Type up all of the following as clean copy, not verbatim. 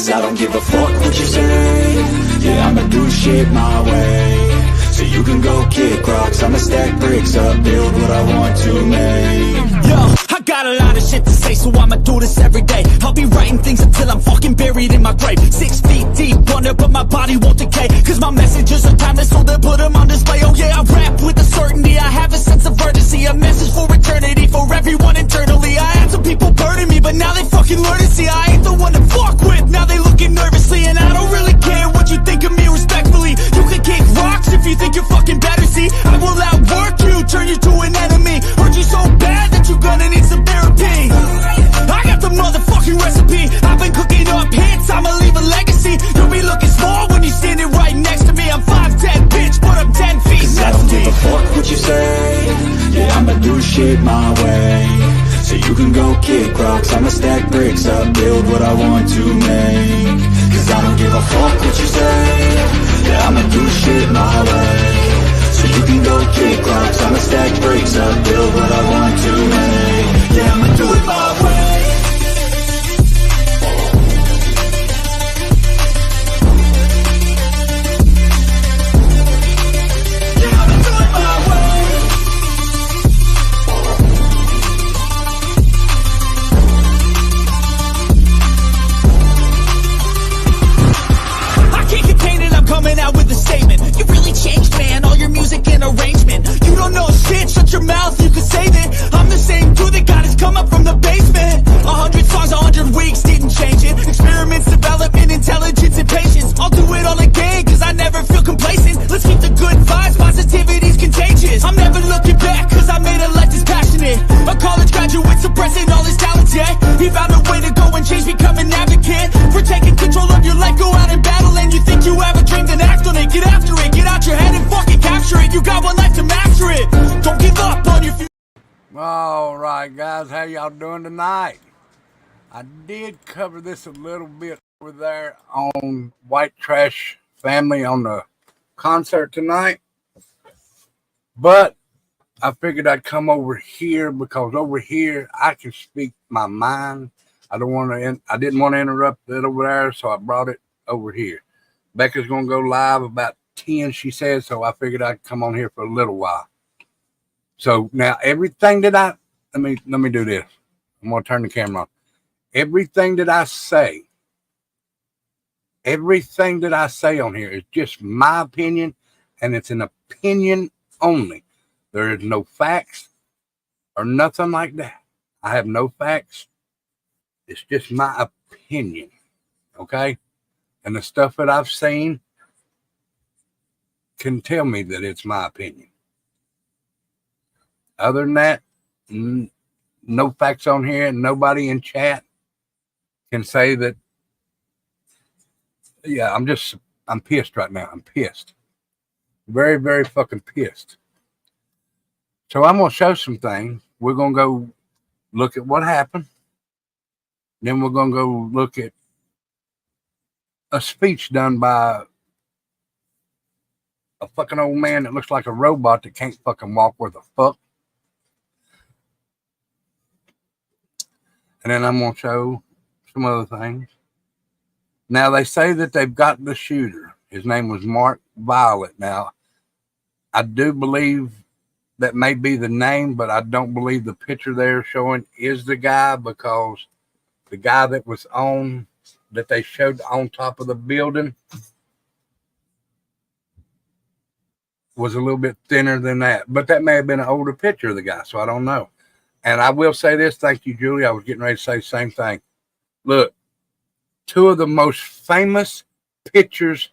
Cause I don't give a fuck what you say. Yeah, I'ma do shit my way. So you can go kick rocks, I'ma stack bricks up, build what I want to make. Yo, I got a lot of shit to say, so I'ma do this every day. I'll be writing things until I'm fucking buried in my grave. 6 feet deep under, but my body won't decay. Cause my messages are timeless, so they'll put them on display. Oh yeah, I rap with a certainty, I have a sense of urgency. A message for eternity, for everyone internally. I had some people burning me, but now they fucking learn to see I ain't the one to fuck with, now they looking nervously. And I don't really care what you think of me respectfully. You can kick rocks if you think you're fucking better, see. I will outwork you, turn you to an enemy. Hurt you so bad that you're gonna need some therapy. I got the motherfucking recipe. I've been cooking up hits, I'ma leave a legacy. You'll be looking small when you're standing right next to me. I'm 5'10", bitch, but I'm 10 feet. Cause I don't give a fuck what you say. Yeah, I'ma do shit my way. So you can go kick rocks, I'ma stack bricks up, build what I want to make. Cause I don't give a fuck what you say. Yeah, I'ma do shit my way. So you can go kick rocks, I'ma stack bricks up, build what I want to make. Yeah, I'ma do it my way. Coming out with a statement. You really changed, man, all your music and arrangement. You don't know shit, shut your mouth, you can save it. I'm the same dude that got his come up from the basement. 100 songs, 100 weeks, didn't change it. Experiments, development, intelligence, and patience. I'll do it all again, cause I never feel complacent. Let's keep the good vibes, positivity's contagious. I'm never looking back, cause I made a life that's passionate. A college graduate suppressing all his talents, yeah. He found a way to go and change, become an advocate. For taking control of your life, go out and battle. And you think you have a dream, then act on it, get after it. Get out your head and fucking capture it. You got one life to master it. Don't give up on your future. All right, guys, how y'all doing tonight? I did cover this a little bit over there on White Trash Family on the concert tonight, but I figured I'd come over here because over here I can speak my mind. I didn't want to interrupt it over there, so I brought it over here. Becca's gonna go live about 10, she said, so I figured I'd come on here for a little while. So now everything that let me do this. I'm gonna turn the camera on. Everything that I say on here is just my opinion, and it's an opinion only. There is no facts or nothing like that. I have no facts. It's just my opinion, okay? And the stuff that I've seen can tell me that it's my opinion. Other than that, no facts on here. Nobody in chat can say that. Yeah, I'm pissed right now. I'm pissed. Very, very fucking pissed. So I'm going to show some things. We're going to go look at what happened. Then we're going to go look at a speech done by a fucking old man that looks like a robot that can't fucking walk worth a fuck. And then I'm going to show some other things. Now, they say that they've got the shooter. His name was Mark Violet. Now, I do believe that may be the name, but I don't believe the picture they're showing is the guy, because the guy that was that they showed on top of the building was a little bit thinner than that. But that may have been an older picture of the guy, so I don't know. And I will say this. Thank you, Julie. I was getting ready to say the same thing. Look, two of the most famous pictures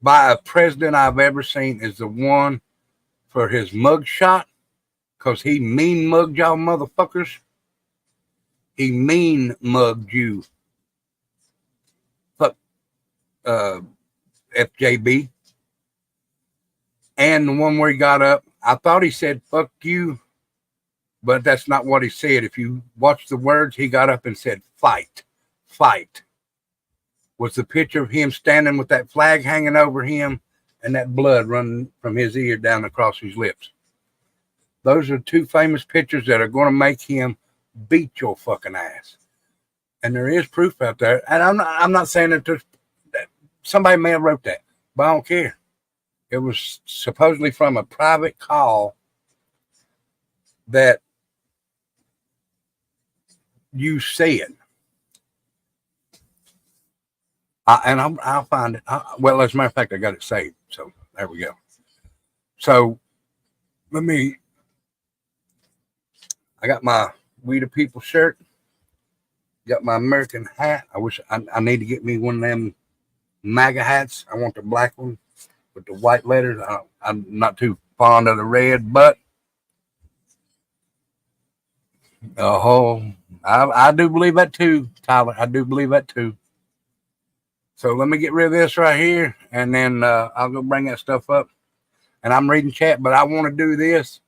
by a president I've ever seen is the one for his mug shot, because he mean mugged y'all motherfuckers. He mean mugged you. Fuck FJB. And the one where he got up, I thought he said fuck you, but that's not what he said. If you watch the words, he got up and said fight. Fight. Was the picture of him standing with that flag hanging over him and that blood running from his ear down across his lips. Those are two famous pictures that are going to make him beat your fucking ass. And there is proof out there. And I'm not saying that somebody may have wrote that, but I don't care. It was supposedly from a private call that you said. I'll find it. Well, as a matter of fact, I got it saved. So there we go. So I got my We the People shirt. Got my American hat. I need to get me one of them MAGA hats. I want the black one with the white letters. I'm not too fond of the red, but I do believe that too, Tyler. I do believe that too. So let me get rid of this right here, and then I'll go bring that stuff up. And I'm reading chat, but I want to do this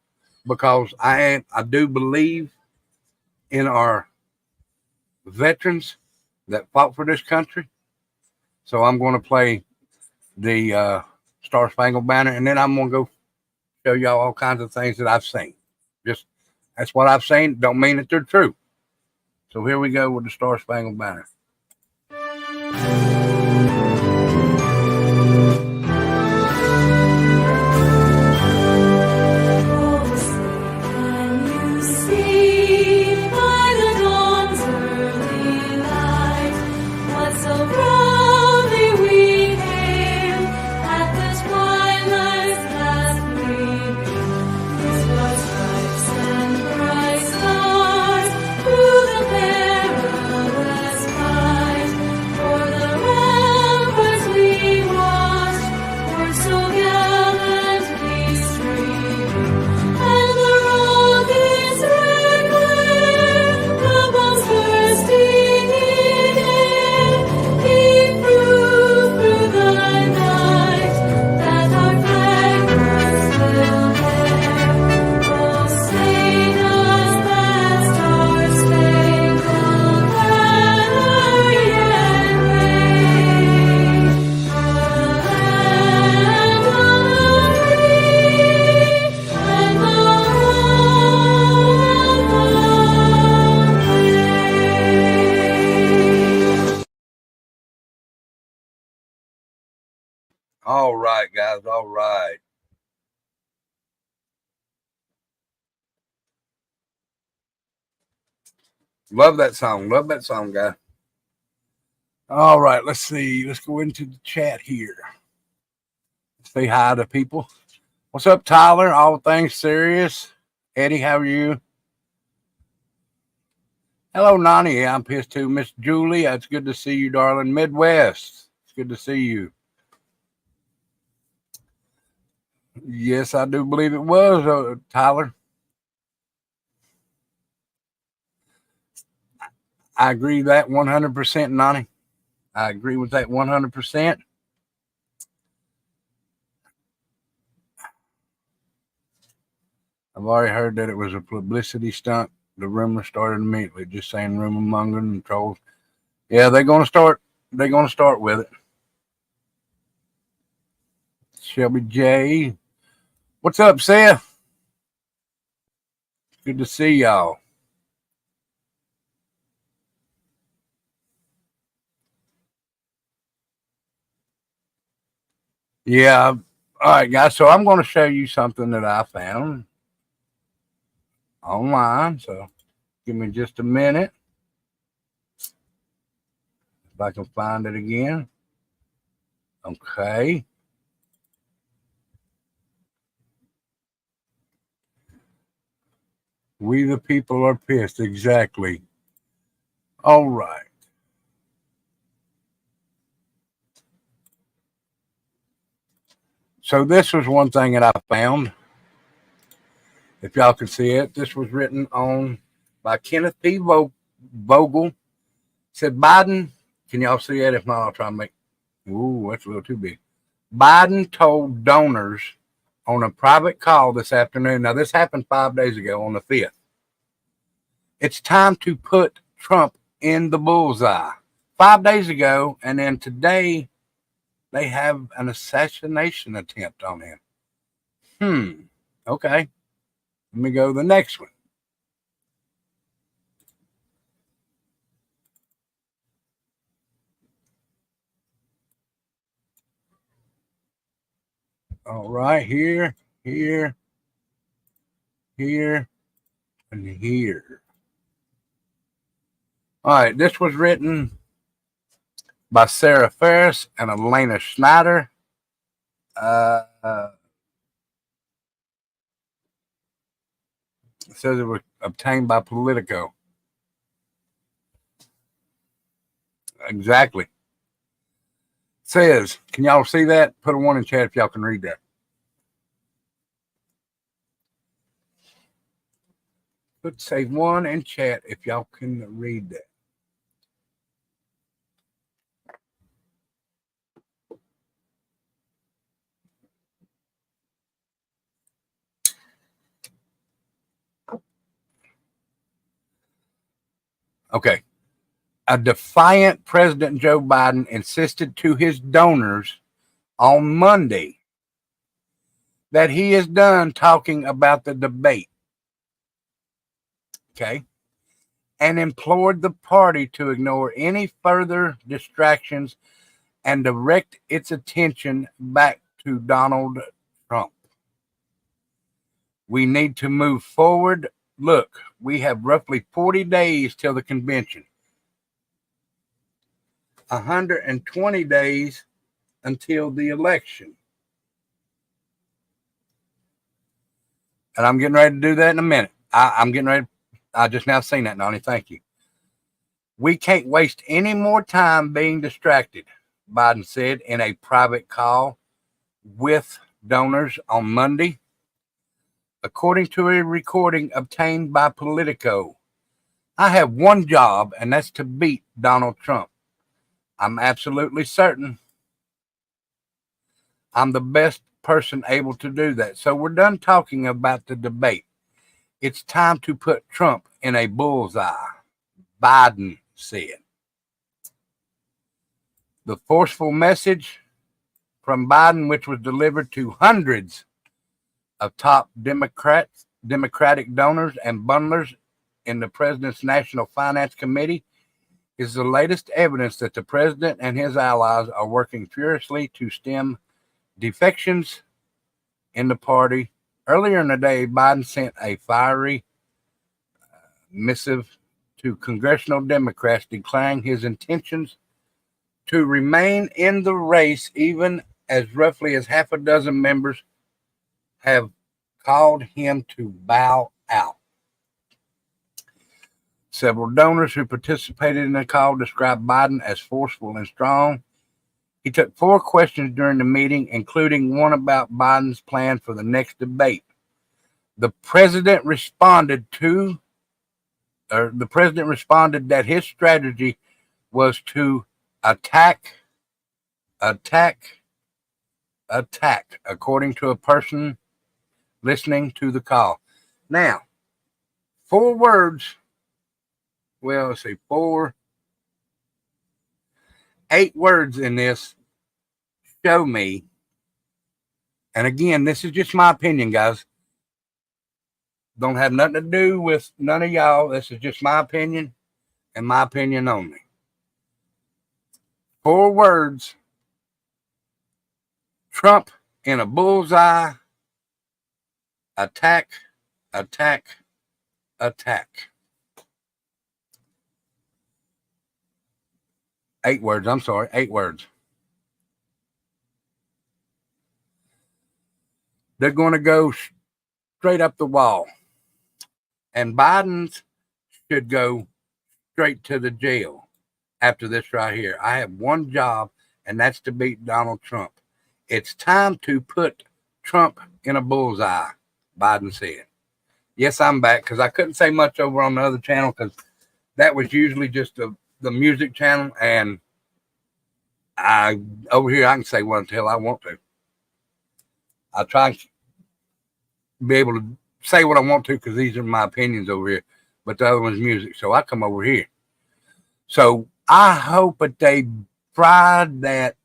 because I do believe in our veterans that fought for this country. So I'm going to play the Star Spangled Banner, and then I'm going to go show y'all all kinds of things that I've seen. Just that's what I've seen. Don't mean that they're true. So here we go with the Star Spangled Banner. All right, guys. All right. Love that song. Love that song, guy. All right. Let's see. Let's go into the chat here. Say hi to people. What's up, Tyler? All things serious. Eddie, how are you? Hello, Nani. Yeah, I'm pissed too. Miss Julie, it's good to see you, darling. Midwest, it's good to see you. Yes, I do believe it was, Tyler. I agree with that 100%, Nani. I agree with that 100%. I've already heard that it was a publicity stunt. The rumor started immediately, just saying rumor mongering and trolls. Yeah, they're gonna start with it. Shelby J. What's up, Seth? Good to see y'all. Yeah. All right, guys. So I'm going to show you something that I found online. So give me just a minute. If I can find it again. Okay. We the people are pissed. Exactly. All right. So this was one thing that I found. If y'all can see it, this was written on by Kenneth P. Vogel. It said Biden. Can y'all see it? If not, I'll try and make. Ooh, that's a little too big. Biden told donors on a private call this afternoon. Now, this happened 5 days ago on the 5th. It's time to put Trump in the bullseye. 5 days ago, and then today, they have an assassination attempt on him. Okay. Let me go to the next one. All right, here, here, here, and here. All right, this was written by Sarah Ferris and Elena Schneider. It says it was obtained by Politico. Exactly. It says, can y'all see that? Put a 1 in chat if y'all can read that. Say 1 in chat if y'all can read that. Okay. A defiant President Joe Biden insisted to his donors on Monday that he is done talking about the debate. Okay. And implored the party to ignore any further distractions and direct its attention back to Donald Trump. We need to move forward. Look, we have roughly 40 days till the convention. 120 days until the election. And I'm getting ready to do that in a minute. I'm getting ready. I just now seen that, Nani. Thank you. We can't waste any more time being distracted, Biden said in a private call with donors on Monday. According to a recording obtained by Politico, I have one job, and that's to beat Donald Trump. I'm absolutely certain I'm the best person able to do that. So we're done talking about the debate. It's time to put Trump in a bullseye, Biden said. The forceful message from Biden, which was delivered to hundreds of top Democratic donors and bundlers in the president's National Finance Committee, is the latest evidence that the president and his allies are working furiously to stem defections in the party. Earlier in the day, Biden sent a fiery missive to congressional Democrats declaring his intentions to remain in the race, even as roughly as half a dozen members have called him to bow out. Several donors who participated in the call described Biden as forceful and strong. He took 4 questions during the meeting, including one about Biden's plan for the next debate. The president responded that his strategy was to attack, according to a person listening to the call. Now, 4 words. Well, let's see, 8 words in this show me, and again, this is just my opinion, guys. Don't have nothing to do with none of y'all. This is just my opinion and my opinion only. 4 words. Trump in a bullseye. Attack, attack, attack. 8 words. I'm sorry. 8 words. They're going to go straight up the wall. And Biden's should go straight to the jail after this right here. I have one job, and that's to beat Donald Trump. It's time to put Trump in a bullseye, Biden said. Yes, I'm back because I couldn't say much over on the other channel because that was usually just the music channel, and over here I can say what until I want to. I try to be able to say what I want to because these are my opinions over here, but the other one's music, so I come over here. So I hope that they fried that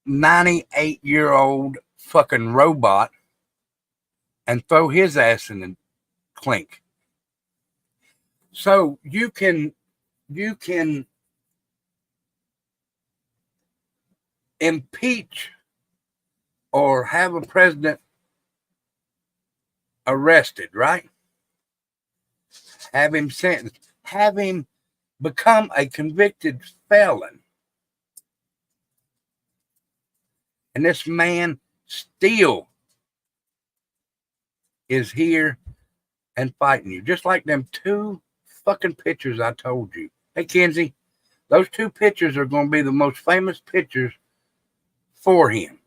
98-year-old fucking robot and throw his ass in the clink. So you can impeach or have a president arrested, right? Have him sentenced, have him become a convicted felon. And this man still is here and fighting you. Just like them two fucking pictures I told you. Hey, Kenzie, those two pictures are going to be the most famous pictures for him.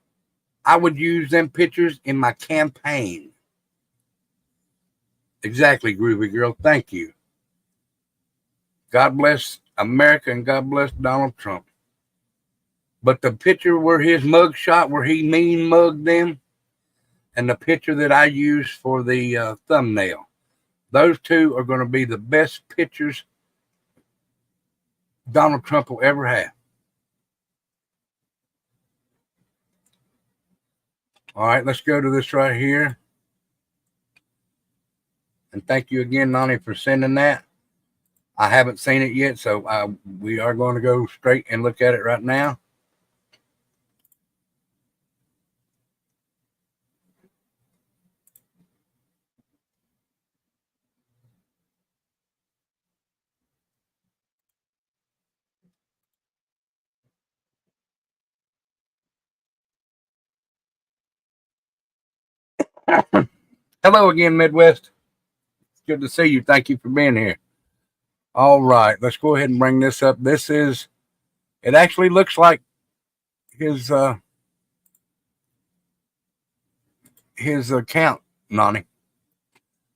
I would use them pictures in my campaign. Exactly, Groovy Girl. Thank you. God bless America and God bless Donald Trump. But the picture where his mug shot, where he mean mugged them, and the picture that I use for the thumbnail, those two are going to be the best pictures Donald Trump will ever have. All right, let's go to this right here. And thank you again, Nani, for sending that. I haven't seen it yet, so we are going to go straight and look at it right now. Hello again, Midwest. It's good to see you. Thank you for being here. All right, let's go ahead and bring this up. This is, it actually looks like his account, Nani.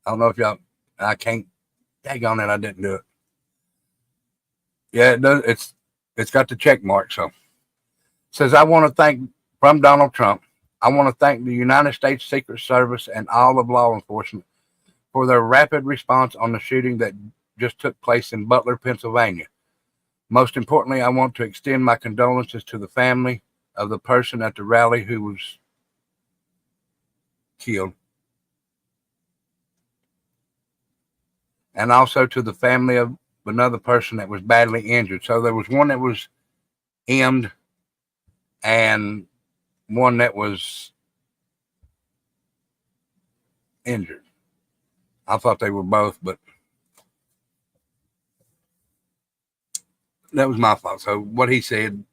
I don't know if y'all, I can't, tag on it, I didn't do it. Yeah, it does. It's got the check mark. So it says, I want to thank, from Donald Trump, I want to thank the United States Secret Service and all of law enforcement for their rapid response on the shooting that just took place in Butler, Pennsylvania. Most importantly, I want to extend my condolences to the family of the person at the rally who was killed, and also to the family of another person that was badly injured. So there was one that was emmed and one that was injured. I thought they were both, but that was my fault. So what he said,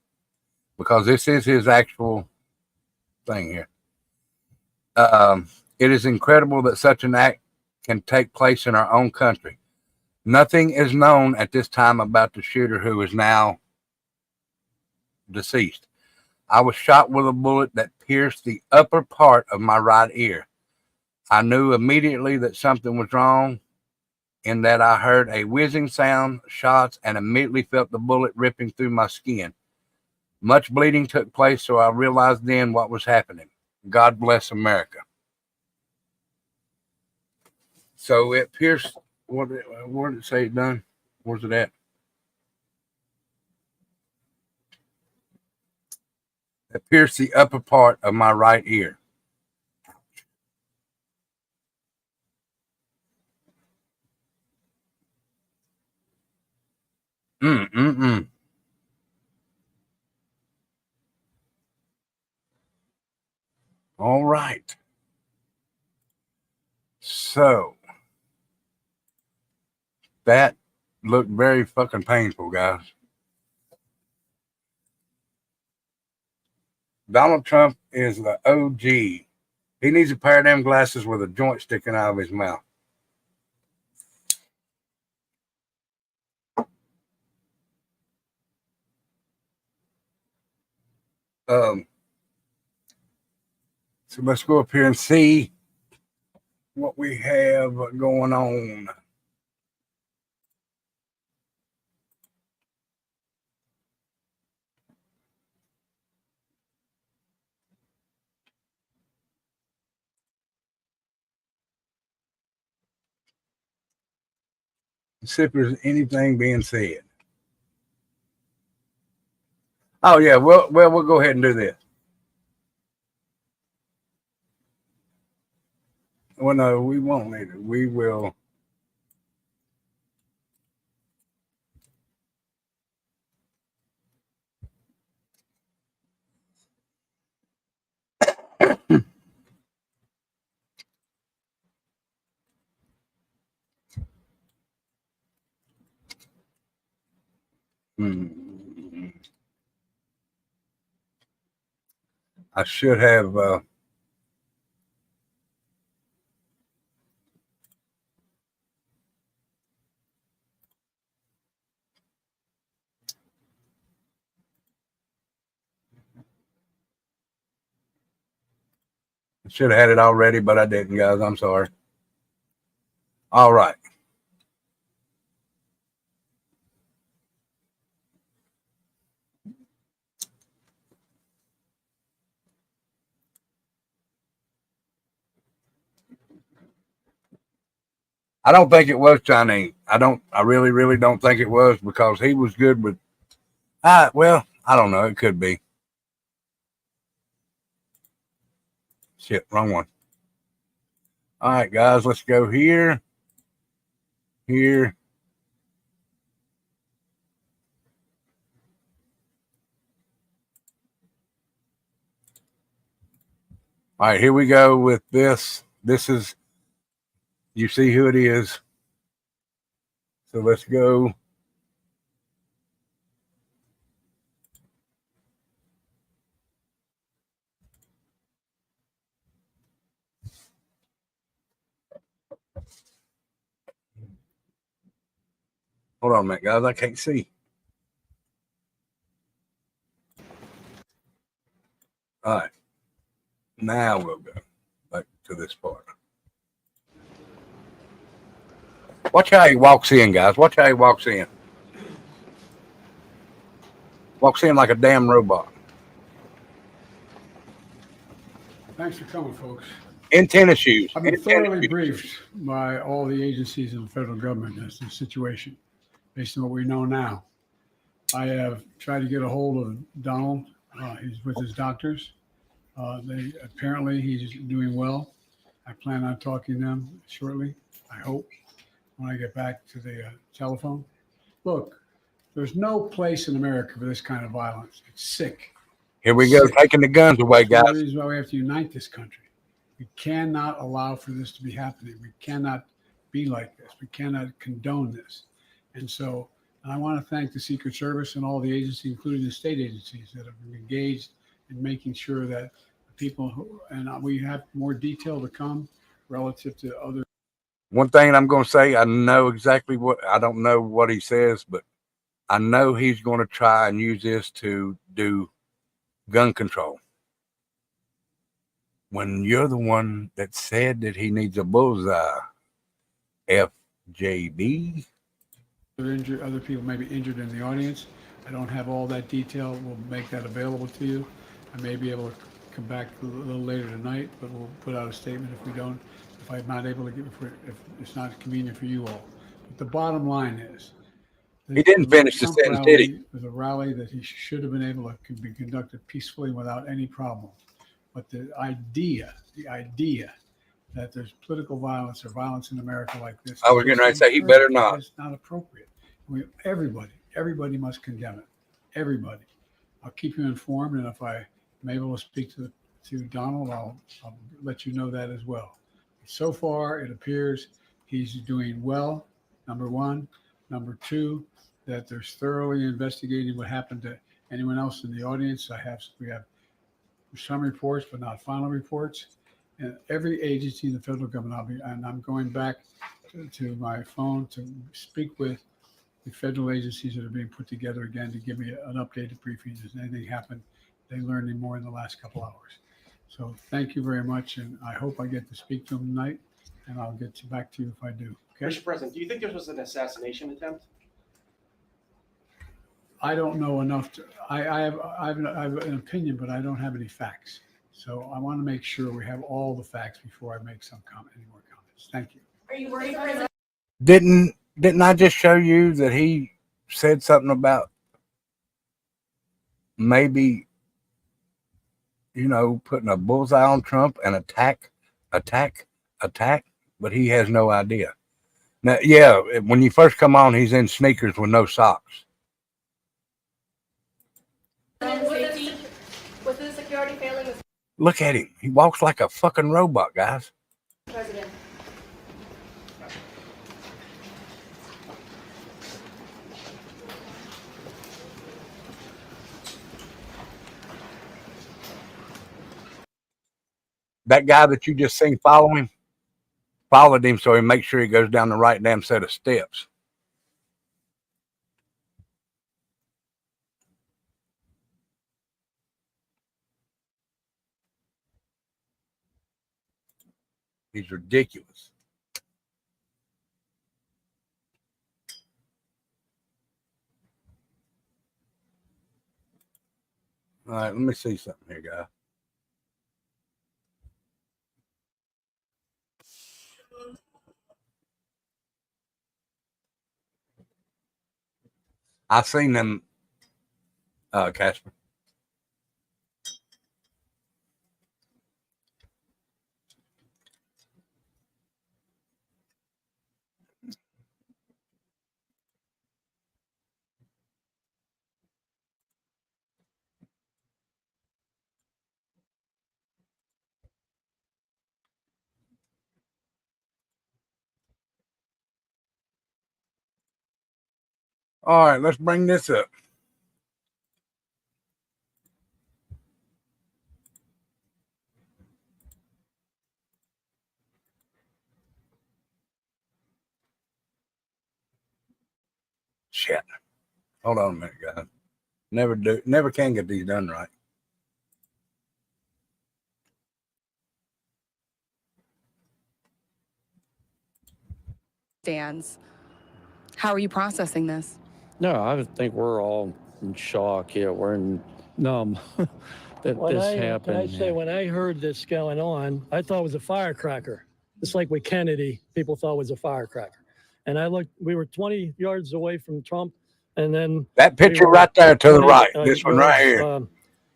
because this is his actual thing here. It is incredible that such an act can take place in our own country. Nothing is known at this time about the shooter, who is now deceased. I was shot with a bullet that pierced the upper part of my right ear. I knew immediately that something was wrong, in that I heard a whizzing sound, shots, and immediately felt the bullet ripping through my skin. Much bleeding took place, so I realized then what was happening. God bless America. So it pierced, where did it say it done? Where's it at? It pierced the upper part of my right ear. All right. So that looked very fucking painful, guys. Donald Trump is the OG. He needs a pair of them glasses with a joint sticking out of his mouth. So let's go up here and see what we have going on. Let's see if there's anything being said. Oh yeah, well we'll go ahead and do this. Well, no, we won't need it. We will. I should have had it already, but I didn't, guys. I'm sorry. All right. I don't think it was Chinese. I really, really don't think it was, because he was good with, well, I don't know. It could be. Shit, wrong one. All right, guys, let's go here. Here. All right, here we go with this. This is, you see who it is. So let's go. Hold on a minute, guys. I can't see. All right. Now we'll go back to this part. Watch how he walks in, guys. Watch how he walks in. Walks in like a damn robot. Thanks for coming, folks. In tennis shoes. I've been thoroughly briefed by all the agencies in the federal government as to the situation, based on what we know now. I have tried to get a hold of Donald. He's with his doctors. Apparently he's doing well. I plan on talking to them shortly, I hope, when I get back to the telephone. Look, there's no place in America for this kind of violence. It's sick. Here we go, taking the guns away, guys. That's the reason why we have to unite this country. We cannot allow for this to be happening. We cannot be like this. We cannot condone this. And so I want to thank the Secret Service and all the agencies, including the state agencies, that have been engaged in making sure that people who, and we have more detail to come relative to other. One thing I'm going to say, I know exactly what, I don't know what he says, but I know he's going to try and use this to do gun control. When you're the one that said that he needs a bullseye, FJB. Other people may be injured in the audience. I don't have all that detail. We'll make that available to you. I may be able to come back a little later tonight, but we'll put out a statement if I'm not able to get, if it's not convenient for you all. But the bottom line is, he didn't finish the sentence, did he? It was a rally that he should have been able to be conducted peacefully without any problem. But the idea that there's political violence or violence in America like this, I was going to say he better not. It's not appropriate. Everybody must condemn it. Everybody. I'll keep you informed, and if I'm able to speak to Donald, I'll let you know that as well. So far, it appears he's doing well. Number one. Number two, that they're thoroughly investigating what happened to anyone else in the audience. We have some reports, but not final reports. And every agency in the federal government, I'm going back to my phone to speak with the federal agencies that are being put together again to give me an updated briefing. Has anything happened? They learned any more in the last couple hours. So thank you very much, and I hope I get to speak to them tonight, and I'll get back to you if I do. Okay? Mr. President, do you think this was an assassination attempt? I don't know enough to. I have an opinion, but I don't have any facts. So I want to make sure we have all the facts before I make any more comments. Thank you. Are you worried, President? Didn't I just show you that he said something about maybe, putting a bullseye on Trump and attack, but he has no idea. Now, yeah, when you first come on, he's in sneakers with no socks. Was the security failing? Look at him. He walks like a fucking robot, guys. President. that guy that you just seen following followed him so he makes sure he goes down the right damn set of steps. He's ridiculous. All right, let me see something here, guy. I seen them, Casper. All right, let's bring this up. Shit. Hold on a minute, guys. Never can get these done right. Stands. How are you processing this? No, I think we're all in shock. Yeah, we're in numb that When this I, happened. Can I say, when I heard this going on, I thought it was a firecracker. Just like with Kennedy, people thought it was a firecracker. And I looked, we were 20 yards away from Trump. And then That picture were right there to the 20, right. This one right here. Away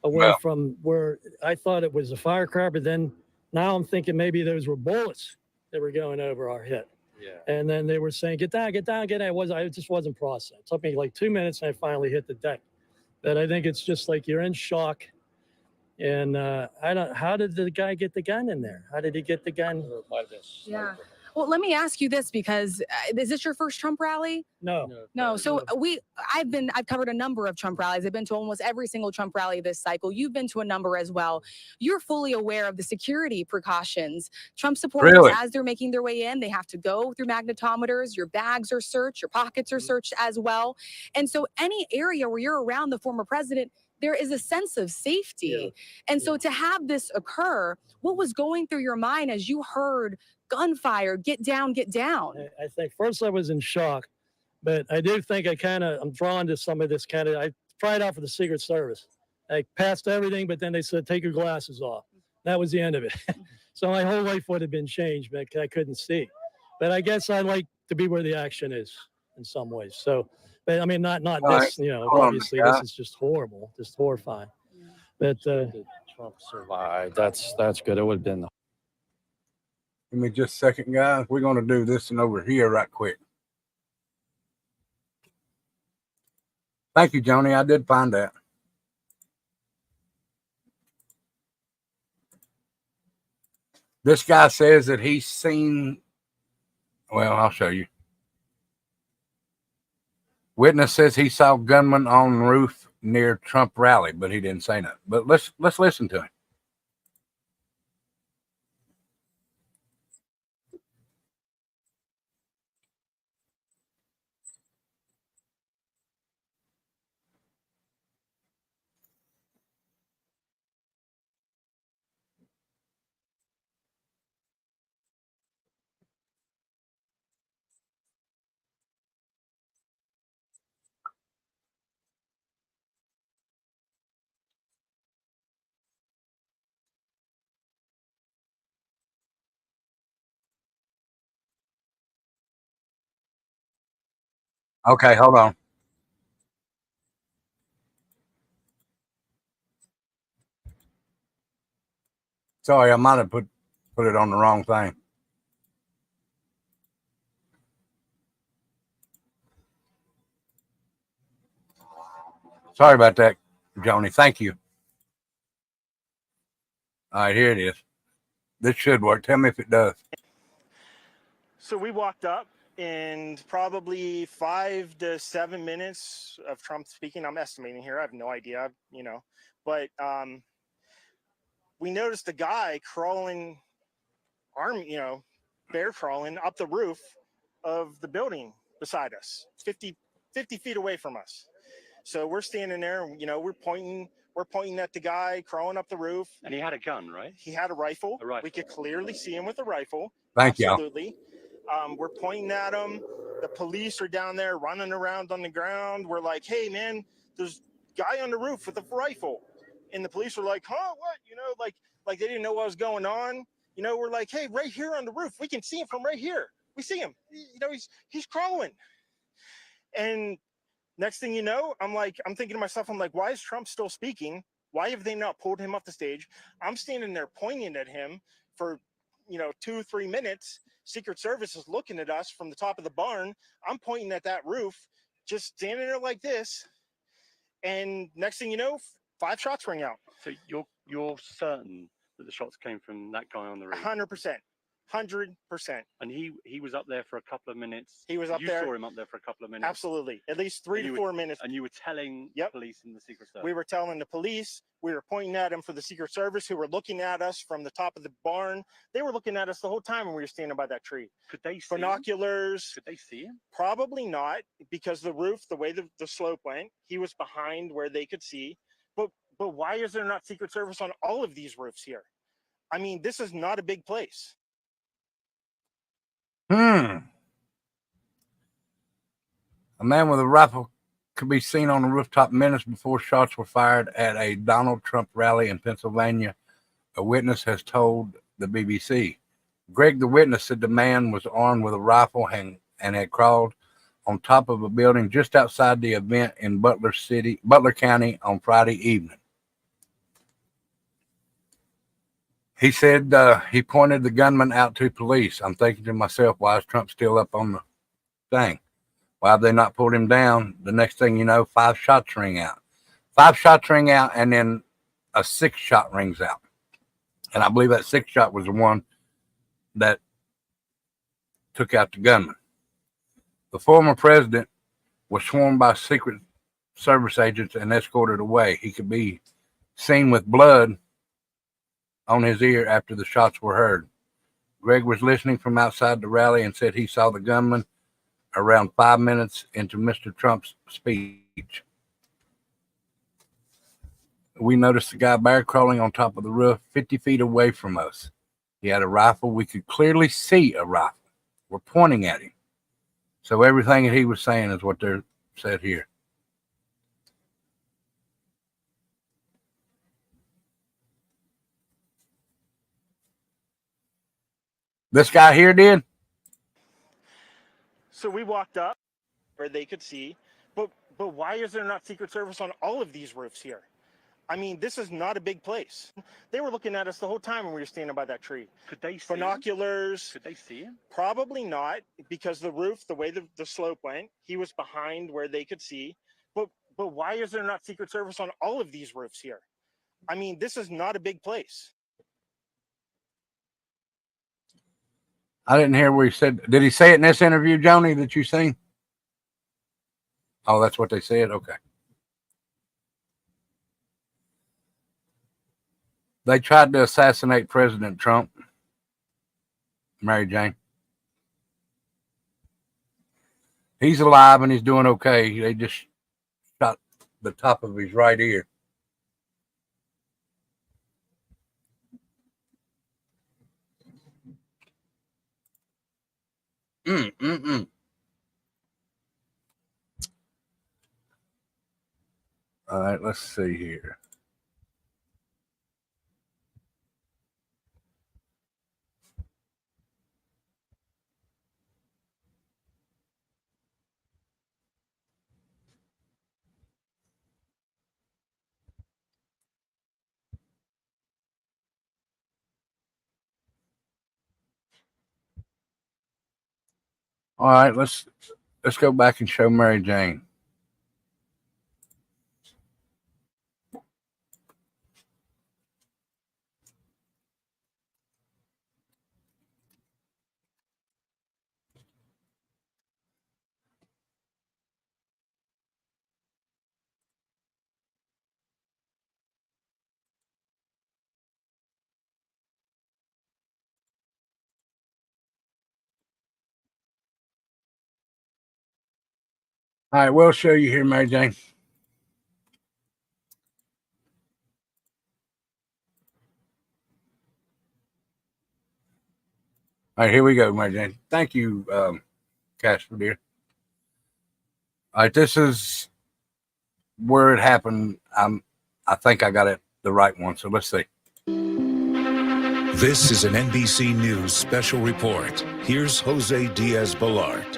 Well. from where I thought it was a firecracker. But then now I'm thinking maybe those were bullets that were going over our head. Yeah. And then they were saying, get down, get down, get down. It just wasn't processed. It took me like 2 minutes and I finally hit the deck. But I think it's just like you're in shock. And how did the guy get the gun in there? How did he get the gun? Yeah. Well, let me ask you this, because is this your first Trump rally? No. No. So I've covered a number of Trump rallies. I've been to almost every single Trump rally this cycle. You've been to a number as well. You're fully aware of the security precautions. Trump supporters, Really? as they're making their way in, they have to go through magnetometers. Your bags are searched. Your pockets are searched as well. And so any area where you're around the former president, there is a sense of safety. Yeah. And so to have this occur, what was going through your mind as you heard gunfire, get down, get down? I think first I was in shock, but I do think I'm drawn to some of this I tried out for the Secret Service. I passed everything, but then they said, take your glasses off. That was the end of it. So my whole life would have been changed, but I couldn't see. But I guess I like to be where the action is in some ways. So, but I mean, not this, obviously this is just horrible, just horrifying. But Trump survived. That's good. It would have been. Give me just a second, guys. We're going to do this and over here right quick. Thank you, Joni. I did find that. This guy says that he's seen, well, I'll show you. Witness says he saw gunman on roof near Trump rally, but he didn't say nothing. But let's listen to him. Okay, hold on. Sorry, I might have put it on the wrong thing. Sorry about that, Joni. Thank you. All right, here it is. This should work. Tell me if it does. So we walked up, and probably 5 to 7 minutes of Trump speaking. I'm estimating here. I have no idea, but we noticed a guy crawling, bear crawling up the roof of the building beside us, 50 feet away from us. So we're standing there, and, we're pointing at the guy crawling up the roof. And he had a gun, right? He had a rifle. A rifle. We could clearly see him with a rifle. Thank you. Absolutely. We're pointing at him. The police are down there running around on the ground. We're like, hey, man, there's a guy on the roof with a rifle. And the police are like, huh, what? Like they didn't know what was going on. We're like, hey, right here on the roof. We can see him from right here. We see him. He's crawling. And next thing you know, I'm thinking to myself, I'm like, why is Trump still speaking? Why have they not pulled him off the stage? I'm standing there pointing at him for, 2-3 minutes. Secret Service is looking at us from the top of the barn. I'm pointing at that roof, just standing there like this. And next thing you know, 5 shots ring out. So you're certain that the shots came from that guy on the roof? 100%. 100%. And he was up there for a couple of minutes. He was up there. You saw him up there for a couple of minutes. Absolutely. At least 3 to 4 minutes. And you were telling police and the Secret Service. We were telling the police. We were pointing at him for the Secret Service, who were looking at us from the top of the barn. They were looking at us the whole time when we were standing by that tree. Could they see binoculars? Could they see him? Probably not, because the roof, the way the slope went, he was behind where they could see. But why is there not Secret Service on all of these roofs here? I mean, this is not a big place. A man with a rifle could be seen on the rooftop minutes before shots were fired at a Donald Trump rally in Pennsylvania, a witness has told the BBC. Greg, the witness, said the man was armed with a rifle and had crawled on top of a building just outside the event in Butler County on Friday evening. He said he pointed the gunman out to police. I'm thinking to myself, why is Trump still up on the thing? Why have they not pulled him down? The next thing you know, 5 shots ring out. 5 shots ring out, and then a 6th shot rings out. And I believe that 6th shot was the one that took out the gunman. The former president was swarmed by Secret Service agents and escorted away. He could be seen with blood on his ear after the shots were heard. Greg was listening from outside the rally and said he saw the gunman around 5 minutes into Mr. Trump's speech. We noticed the guy bear crawling on top of the roof 50 feet away from us. He had a rifle. We could clearly see a rifle. We're pointing at him. So everything that he was saying is what they're said here. This guy here did? So we walked up where they could see, but why is there not Secret Service on all of these roofs here? I mean, this is not a big place. They were looking at us the whole time when we were standing by that tree. Could they see binoculars? Could they see him? Probably not, because the roof, the way the slope went, he was behind where they could see. But why is there not Secret Service on all of these roofs here? I mean, this is not a big place. I didn't hear where he said. Did he say it in this interview, Joni, that you seen? Oh, that's what they said? Okay. They tried to assassinate President Trump. Mary Jane. He's alive and he's doing okay. They just shot the top of his right ear. All right, let's see here. All right, let's go back and show Mary Jane. All right, we'll show you here, Mary Jane. All right, here we go, Mary Jane. Thank you, Casper, dear. All right, this is where it happened. I think I got it the right one, so let's see. This is an NBC News special report. Here's Jose Diaz-Balart.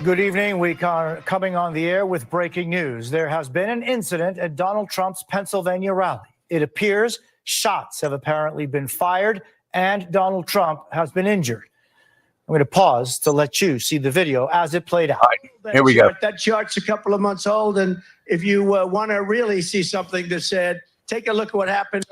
Good evening. We are coming on the air with breaking news. There has been an incident at Donald Trump's Pennsylvania rally. It appears shots have apparently been fired and Donald Trump has been injured. I'm going to pause to let you see the video as it played out. Right, here we go. That chart's a couple of months old, and if you want to really see something that's said, take a look at what happened.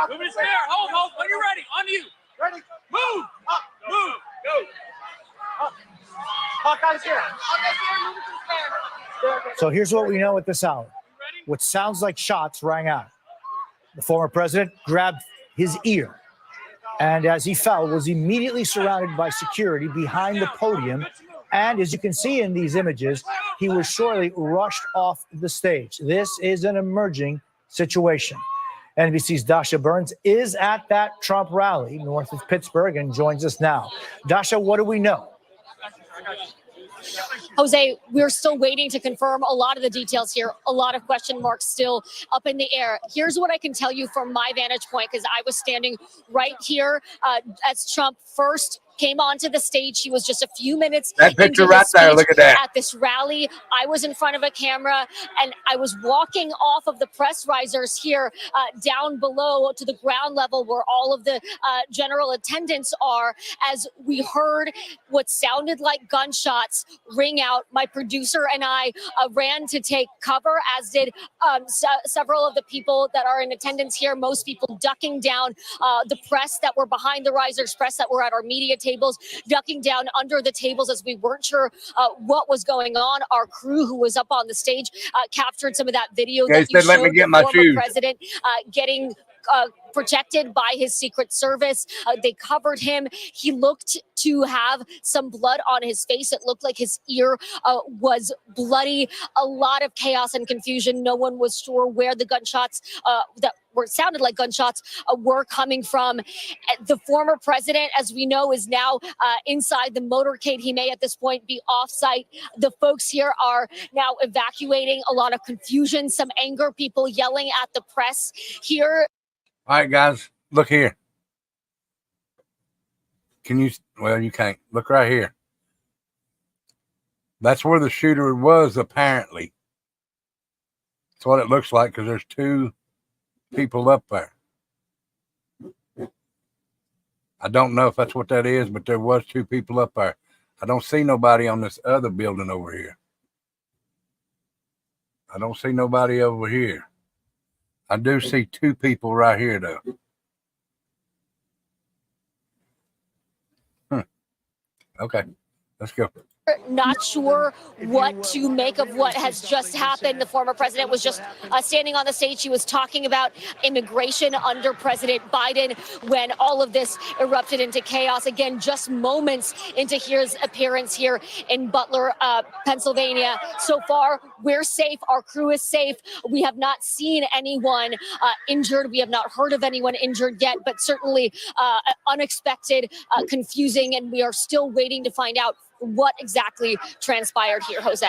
Move it there. Hold. When you're ready. On you. Ready. Move. Up. Move. Go. Hawkeye's here. So here's what we know at this hour. What sounds like shots rang out. The former president grabbed his ear and as he fell was immediately surrounded by security behind the podium. And as you can see in these images, he was shortly rushed off the stage. This is an emerging situation. NBC's Dasha Burns is at that Trump rally north of Pittsburgh and joins us now. Dasha, what do we know? Jose, we're still waiting to confirm a lot of the details here. A lot of question marks still up in the air. Here's what I can tell you from my vantage point, because I was standing right here as Trump first came onto the stage. He was just a few minutes. That picture right there, look at that. At this rally, I was in front of a camera and I was walking off of the press risers here down below to the ground level where all of the general attendants are, as we heard what sounded like gunshots ring out. My producer and I ran to take cover, as did several of the people that are in attendance here. Most people ducking down, the press that were behind the risers, press that were at our media tables, ducking down under the tables as we weren't sure what was going on. Our crew who was up on the stage captured some of that video that you showed. Let me get my shoes. President getting protected by his Secret Service. They covered him. He looked to have some blood on his face. It looked like his ear was bloody. A lot of chaos and confusion. No one was sure where the gunshots sounded like gunshots were coming from. The former president, as we know, is now inside the motorcade. He may at this point be off-site. The folks here are now evacuating. A lot of confusion, some anger, people yelling at the press here. All right, guys, look here. Can you, well, you can't. Look right here. That's where the shooter was, apparently. That's what it looks like, because there's two people up there. I don't know if that's what that is, but there was two people up there. I don't see nobody on this other building over here. I don't see nobody over here. I do see two people right here, though. Okay, let's go. Not sure what to make of what has just happened. The former president was just standing on the stage. He was talking about immigration under President Biden when all of this erupted into chaos. Again, just moments into his appearance here in Butler, Pennsylvania. So far, we're safe. Our crew is safe. We have not seen anyone injured. We have not heard of anyone injured yet, but certainly unexpected, confusing, and we are still waiting to find out what exactly transpired here, Jose.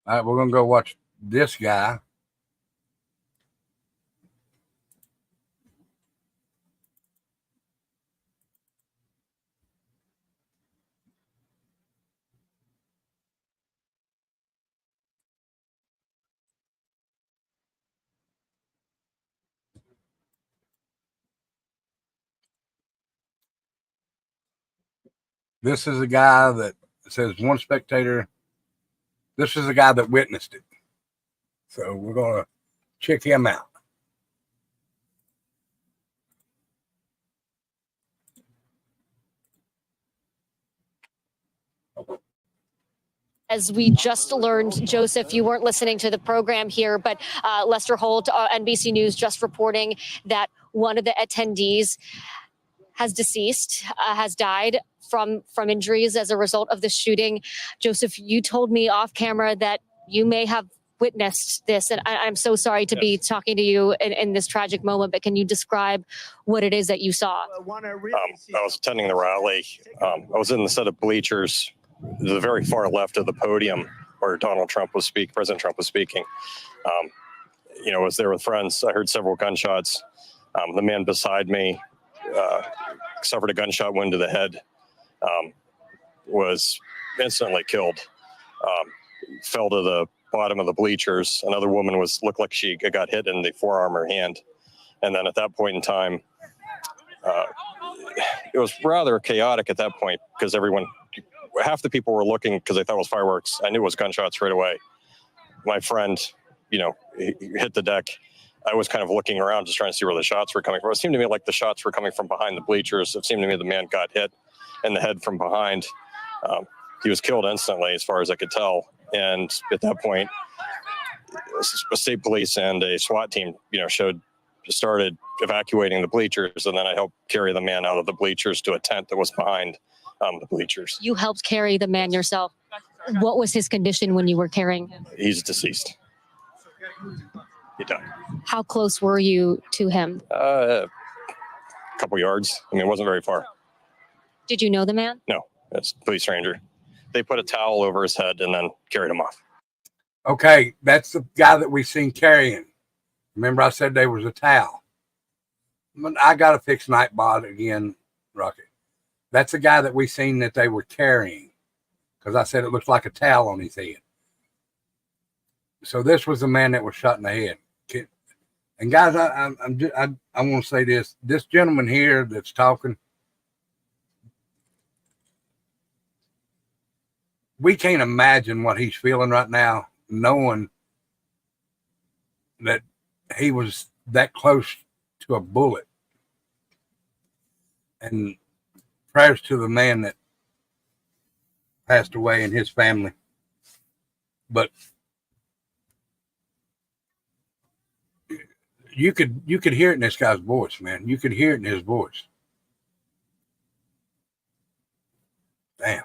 All right, we're going to go watch this guy. This is a guy that says one spectator. This is a guy that witnessed it. So we're going to check him out. As we just learned, Joseph, you weren't listening to the program here, but Lester Holt, NBC News, just reporting that one of the attendees has deceased, has died from injuries as a result of the shooting. Joseph, you told me off camera that you may have witnessed this, and I'm so sorry to be talking to you in this tragic moment, but can you describe what it is that you saw? I was attending the rally. I was in the set of bleachers, the very far left of the podium where President Trump was speaking. I was there with friends. I heard several gunshots. The man beside me suffered a gunshot wound to the head, was instantly killed, fell to the bottom of the bleachers. Another woman looked like she got hit in the forearm or hand. And then at that point in time, it was rather chaotic at that point because half the people were looking because they thought it was fireworks. I knew it was gunshots right away. My friend, he hit the deck. I was kind of looking around just trying to see where the shots were coming from. It seemed to me like the shots were coming from behind the bleachers. It seemed to me the man got hit in the head from behind. He was killed instantly as far as I could tell. And at that point, a state police and a SWAT team, started evacuating the bleachers. And then I helped carry the man out of the bleachers to a tent that was behind the bleachers. You helped carry the man yourself. What was his condition when you were carrying him? He's deceased. He died. How close were you to him? A couple yards. It wasn't very far. Did you know the man? No, it's a police ranger. They put a towel over his head and then carried him off. Okay, that's the guy that we seen carrying. Remember I said there was a towel. I got to fix Nightbot again, Rocket. That's the guy that we seen that they were carrying because I said it looks like a towel on his head. So this was the man that was shot in the head. And guys, I want to say this. This gentleman here that's talking, we can't imagine what he's feeling right now, knowing that he was that close to a bullet. And prayers to the man that passed away and his family. But you could hear it in this guy's voice, man. You could hear it in his voice. Damn.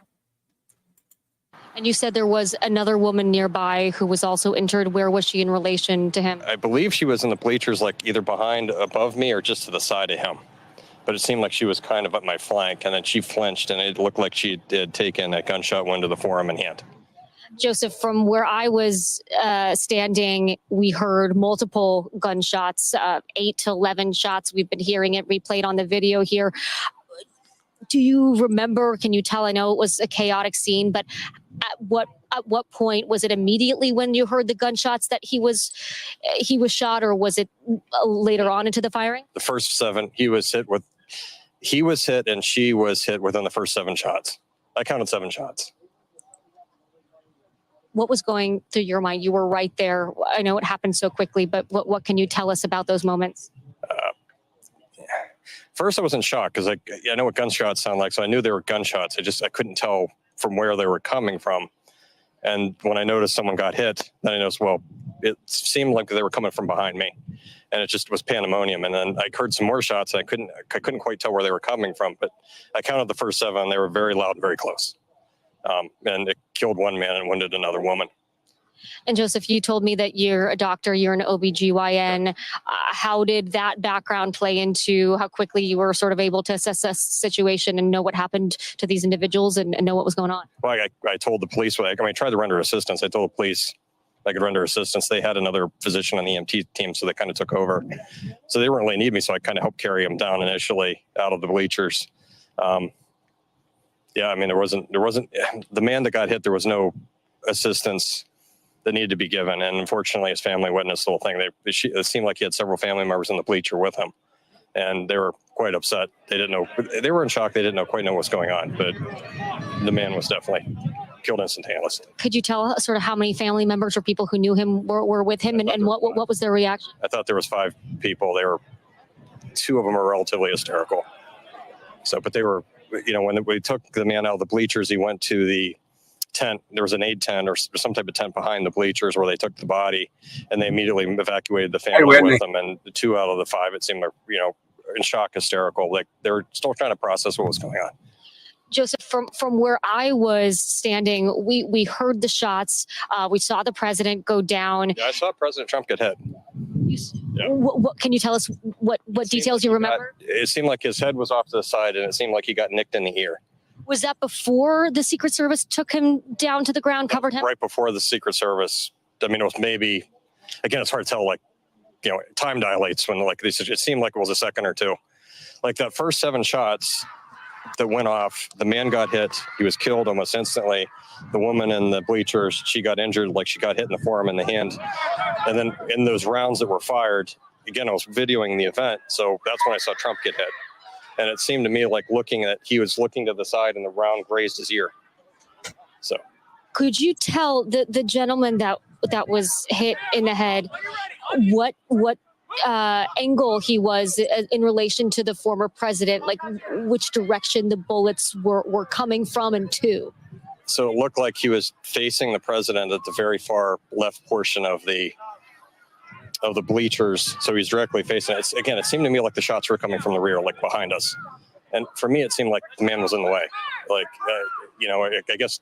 And you said there was another woman nearby who was also injured. Where was she in relation to him? I believe she was in the bleachers, like either above me or just to the side of him. But it seemed like she was kind of at my flank, and then she flinched, and it looked like she had taken a gunshot wound to the forearm and hand. Joseph, from where I was standing, we heard multiple gunshots, 8 to 11 shots. We've been hearing it replayed on the video here. Do you remember, can you tell, I know it was a chaotic scene, but at what point, was it immediately when you heard the gunshots that he was shot, or was it later on into the firing? The first 7, he was hit and she was hit within the first 7 shots. I counted 7 shots. What was going through your mind? You were right there. I know it happened so quickly, but what can you tell us about those moments? First, I was in shock because I know what gunshots sound like, so I knew they were gunshots. I couldn't tell from where they were coming from. And when I noticed someone got hit, then I noticed, well, it seemed like they were coming from behind me, and it just was pandemonium. And then I heard some more shots, and I couldn't quite tell where they were coming from. But I counted the first 7; they were very loud and very close. And it killed one man and wounded another woman. And Joseph, you told me that you're a doctor, you're an OBGYN. How did that background play into how quickly you were sort of able to assess the situation and know what happened to these individuals and know what was going on? Well, I told the police, I tried to render assistance. I told the police I could render assistance. They had another physician on the EMT team, so they kind of took over. So they didn't really need me, so I kind of helped carry them down initially out of the bleachers. There wasn't the man that got hit. There was no assistance that needed to be given, and unfortunately, his family witnessed the whole thing. It seemed like he had several family members in the bleacher with him, and they were quite upset. They didn't know. They were in shock. They didn't quite know what's going on. But the man was definitely killed instantaneously. Could you tell us sort of how many family members or people who knew him were with him, and what was their reaction? I thought there was 5 people. They were 2 of them were relatively hysterical. So, but they were, when we took the man out of the bleachers, he went to the tent. There was an aid tent or some type of tent behind the bleachers where they took the body, and they immediately evacuated the family with them. And the 2 out of the 5, it seemed like, in shock, hysterical. Like they were still trying to process what was going on. Joseph, from where I was standing, we heard the shots. We saw the president go down. Yeah, I saw President Trump get hit. Yeah. What can you tell us? What details you remember? It seemed like his head was off to the side, and it seemed like he got nicked in the ear. Was that before the Secret Service took him down to the ground, covered him? Right before the Secret Service. I mean, it was maybe, again, it's hard to tell, like, time dilates when, like, it seemed like it was a second or 2. Like that first 7 shots that went off, the man got hit. He was killed almost instantly. The woman in the bleachers, she got injured, like she got hit in the forearm and the hand. And then in those rounds that were fired, again, I was videoing the event, so that's when I saw Trump get hit. And it seemed to me like he was looking to the side and the round grazed his ear. So could you tell the gentleman that was hit in the head what angle he was in relation to the former president, like which direction the bullets were coming from and to? So it looked like he was facing the president at the very far left portion of the bleachers. So he's directly facing it. Again, it seemed to me like the shots were coming from the rear, like behind us. And for me, it seemed like the man was in the way. Like, I guess.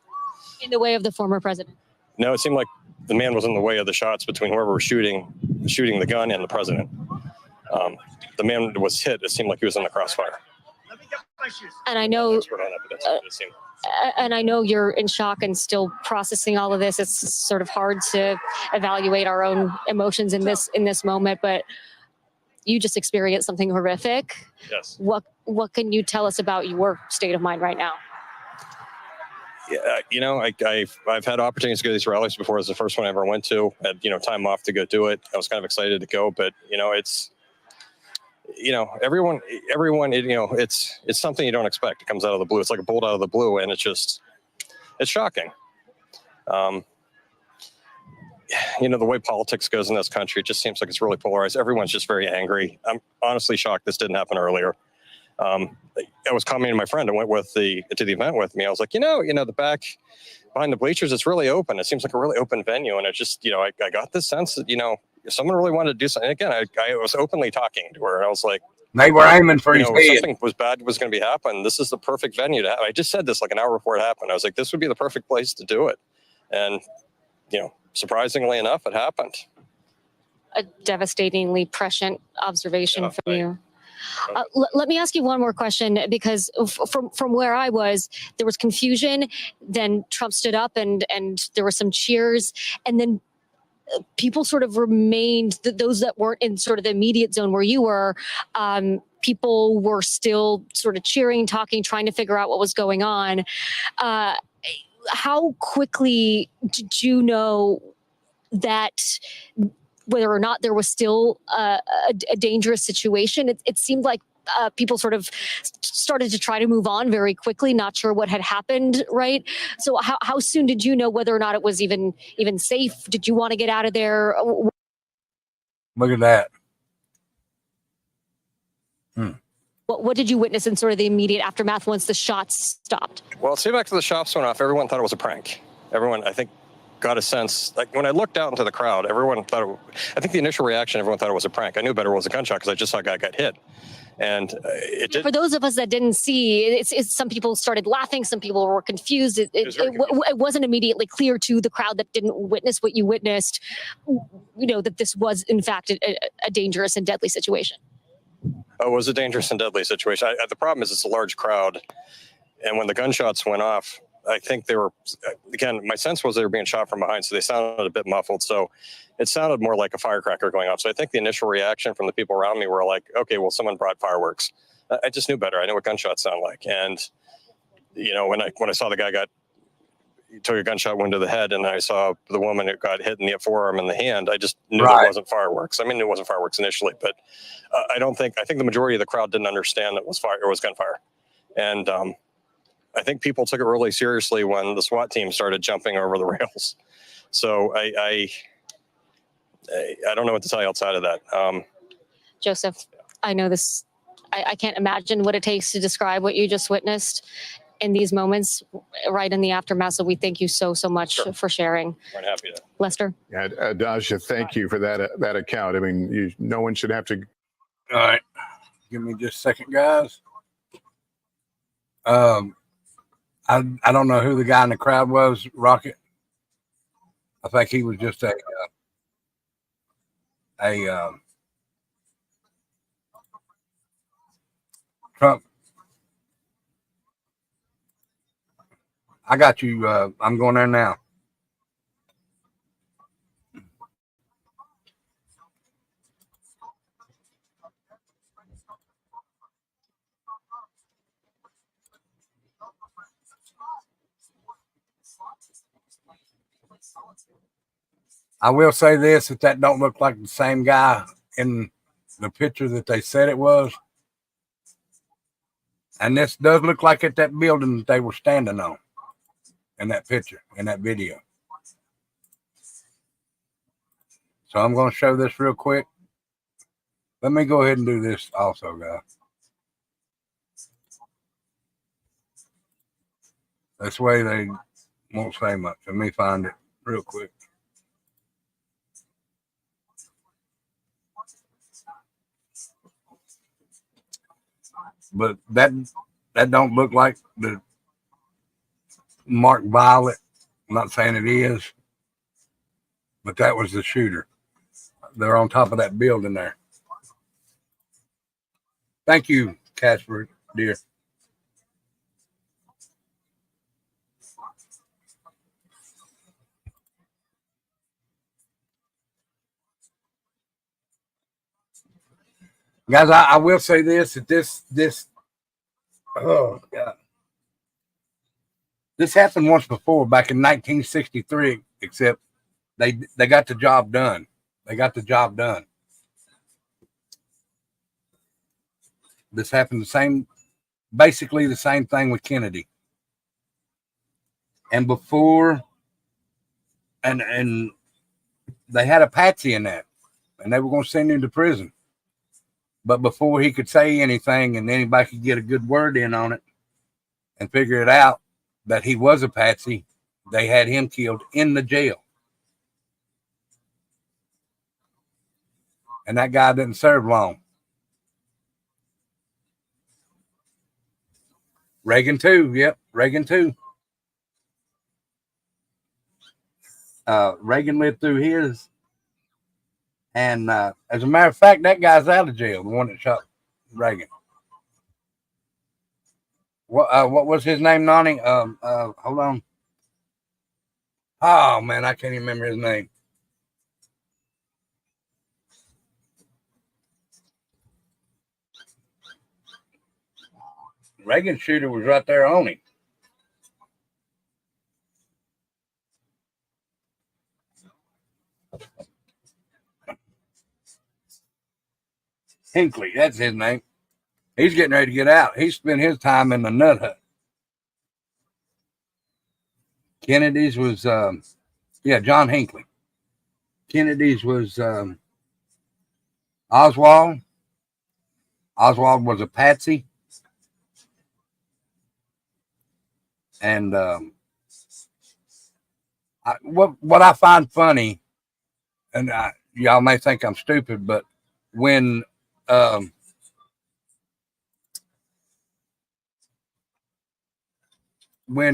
In the way of the former president? No, it seemed like the man was in the way of the shots between whoever was shooting the gun and the president. The man was hit. It seemed like he was in the crossfire. And I know, and I know you're in shock and still processing all of this. It's sort of hard to evaluate our own emotions in this moment, but you just experienced something horrific. Yes. What can you tell us about your state of mind right now? Yeah, I've had opportunities to go to these rallies before. It was the first one I ever went to. I had, time off to go do it. I was kind of excited to go, but it's, everyone, it's something you don't expect. It comes out of the blue. It's like a bolt out of the blue, and it's shocking. The way politics goes in this country, it just seems like it's really polarized. Everyone's just very angry. I'm honestly shocked this didn't happen earlier. I was commenting to my friend and went to the event with me. I was like, the back behind the bleachers, it's really open. It seems like a really open venue. And it just, I got this sense that, if someone really wanted to do something, again, I was openly talking to her, and I was like, they were aiming for his head. Something was bad was going to be happening. This is the perfect venue to have. I just said this like an hour before it happened. I was like, this would be the perfect place to do it. And, surprisingly enough, it happened. A devastatingly prescient observation from you. Let me ask you one more question, because from where I was, there was confusion. Then Trump stood up and there were some cheers. And then people sort of remained, those that weren't in sort of the immediate zone where you were, people were still sort of cheering, talking, trying to figure out what was going on. How quickly did you know that whether or not there was still a dangerous situation? It seemed like people sort of started to try to move on very quickly, not sure what had happened, right? So how soon did you know whether or not it was even safe? Did you want to get out of there? Look at that. What did you witness in sort of the immediate aftermath once the shots stopped? Well, it seemed after the shots went off, everyone thought it was a prank. Everyone, I think, got a sense, like when I looked out into the crowd, everyone thought, I think the initial reaction, everyone thought it was a prank. I knew better it was a gunshot because I just saw a guy got hit. And it did. For those of us that didn't see, it's some people started laughing, some people were confused. It wasn't immediately clear to the crowd that didn't witness what you witnessed, that this was in fact a dangerous and deadly situation. Oh, it was a dangerous and deadly situation. The problem is it's a large crowd. And when the gunshots went off, I think they were, again, my sense was they were being shot from behind, so they sounded a bit muffled. So it sounded more like a firecracker going off. So I think the initial reaction from the people around me were like, okay, well, someone brought fireworks. I just knew better. I knew what gunshots sound like. And, when I saw the guy got took a gunshot wound to the head, and I saw the woman who got hit in the forearm and the hand. I just knew Right. it wasn't fireworks. I mean, it wasn't fireworks initially, but I think the majority of the crowd didn't understand that it was fire. It was gunfire, and I think people took it really seriously when the SWAT team started jumping over the rails. So I don't know what to tell you outside of that. Joseph, I know this, I can't imagine what it takes to describe what you just witnessed in these moments right in the aftermath. So we thank you so much for sharing. I'm happy to. Lester? Yeah, Dasha, thank you for that account. I mean, no one should have to. All right. Give me just a second, guys. I don't know who the guy in the crowd was, Rocket. I think he was just a Trump. I got you. I'm going there now. I will say this, that don't look like the same guy in the picture that they said it was. And this does look like at that building that they were standing on in that picture, in that video. So I'm going to show this real quick. Let me go ahead and do this also, guys. This way they won't say much. Let me find it real quick. But that don't look like the marked violet. I'm not saying it is, but that was the shooter. They're on top of that building there. Thank you, Casper, dear. Guys, I will say this, that this oh God. This happened once before back in 1963, except they got the job done. They got the job done. This happened basically the same thing with Kennedy. And before, and they had a patsy in that, and they were going to send him to prison. But before he could say anything and anybody could get a good word in on it and figure it out that he was a patsy, they had him killed in the jail. And that guy didn't serve long. Reagan too. Yep, Reagan too. Reagan lived through his. And as a matter of fact, that guy's out of jail, the one that shot Reagan. What was his name, Nani? Hold on. Oh, man, I can't even remember his name. Reagan's shooter was right there on him. Hinckley, that's his name. He's getting ready to get out. He spent his time in the nut hut. Kennedy's was, John Hinckley. Kennedy's was Oswald. Oswald was a patsy. And what I find funny, and y'all may think I'm stupid, but when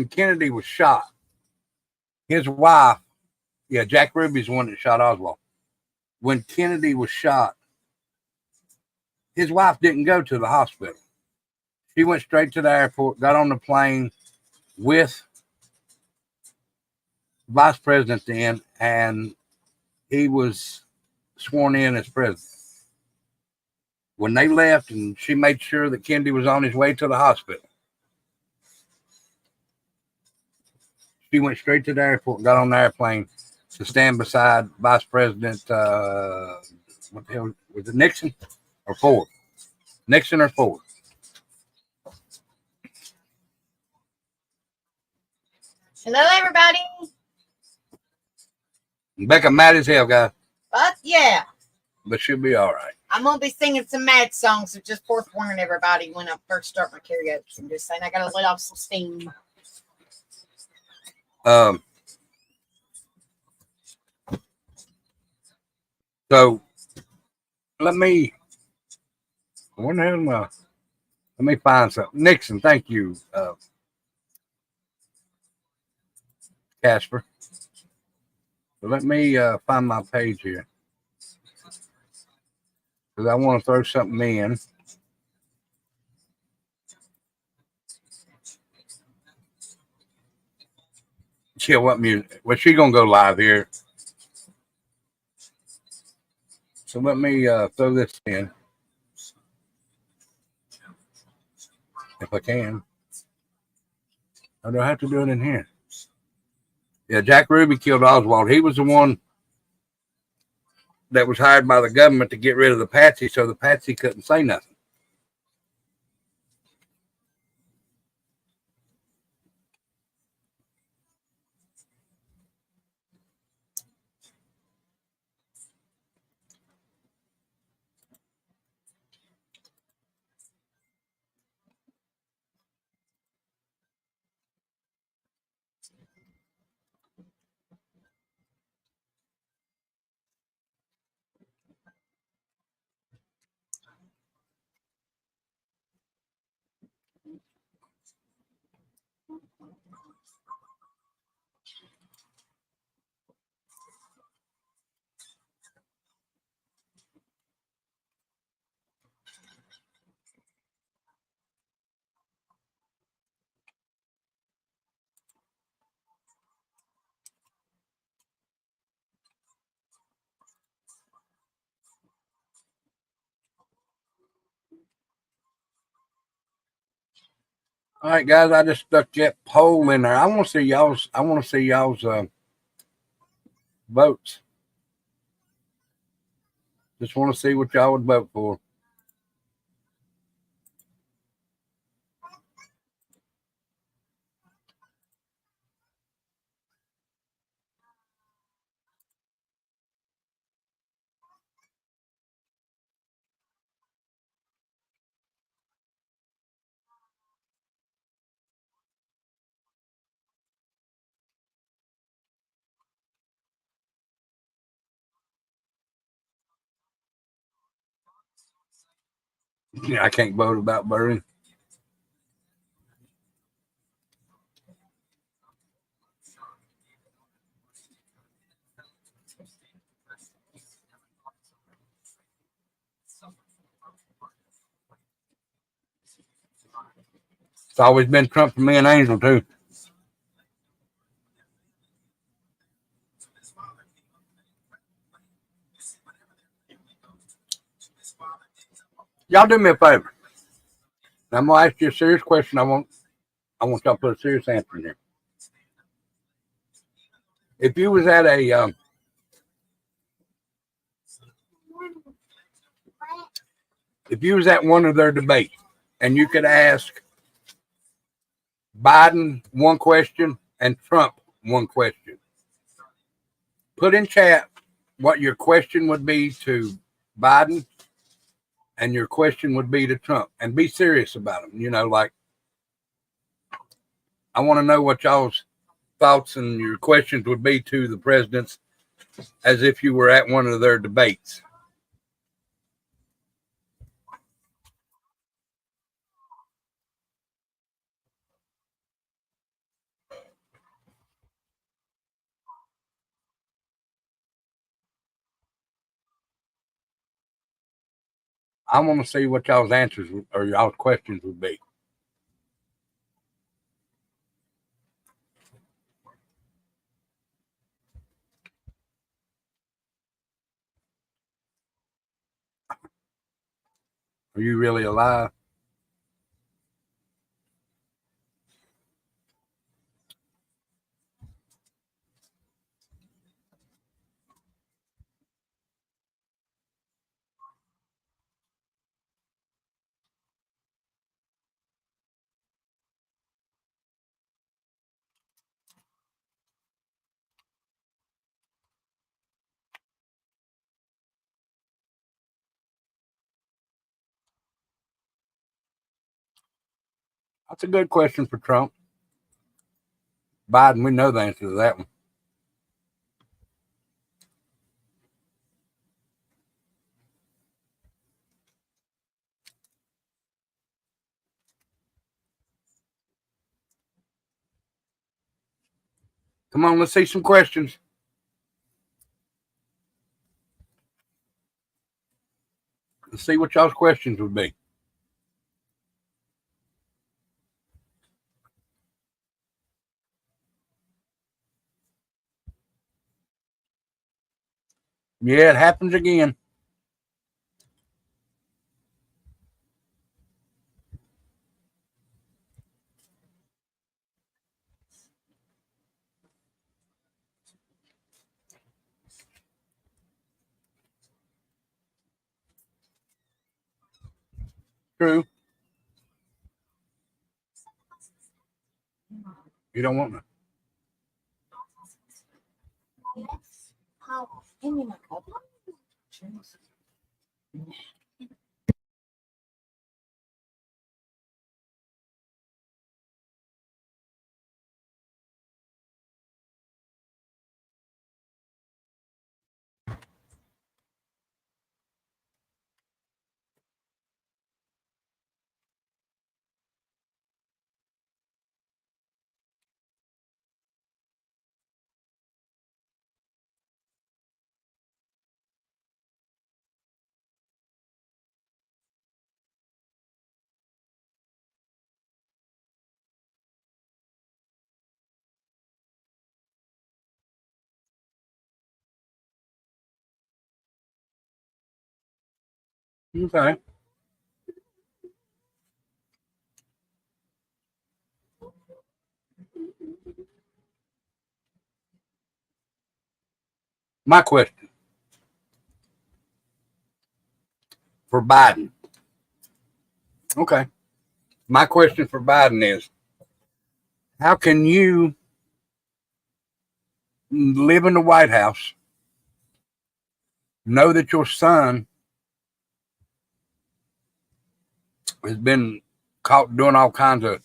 Kennedy was shot, his wife, Jack Ruby's the one that shot Oswald. When Kennedy was shot, his wife didn't go to the hospital. She went straight to the airport, got on the plane with Vice President then, and he was sworn in as president. When they left, and she made sure that Kennedy was on his way to the hospital, She went straight to the airport, got on the airplane to stand beside Vice President, what the hell, was it Nixon or Ford? Nixon or Ford? Hello, everybody. Becca mad as hell, guys, Fuck yeah. but she'll be all right. I'm going to be singing some mad songs, so just forewarning everybody when I first start my karaoke. I'm just saying I got to let off some steam. So let me find something. Nixon, thank you, Casper. So let me find my page here because I want to throw something in. Yeah, what music? Well, she gonna go live here. So let me throw this in if I can. I don't have to do it in here. Yeah, Jack Ruby killed Oswald. He was the one that was hired by the government to get rid of the patsy, so the patsy couldn't say nothing. All right, guys, I just stuck that poll in there. I want to see y'all's. Votes. Just want to see what y'all would vote for. Yeah, I can't vote about Bernie. It's always been Trump for me and Angel too. Y'all do me a favor. I'm gonna ask you a serious question. I want y'all to put a serious answer in here. If you was at a if you was at one of their debates and you could ask Biden one question and Trump one question, put in chat what your question would be to Biden and your question would be to Trump, and be serious about them. You know, like, I want to know what y'all's thoughts and your questions would be to the presidents as if you were at one of their debates. I want to see what y'all's answers or y'all's questions would be. Are you really alive? That's a good question for Trump. Biden, we know the answer to that one. Come on, let's see some questions. Let's see what y'all's questions would be. Yeah, it happens again. True. You don't want none. Okay. My question for Biden. Okay. My question for Biden is, how can you live in the White House, know that your son has been caught doing all kinds of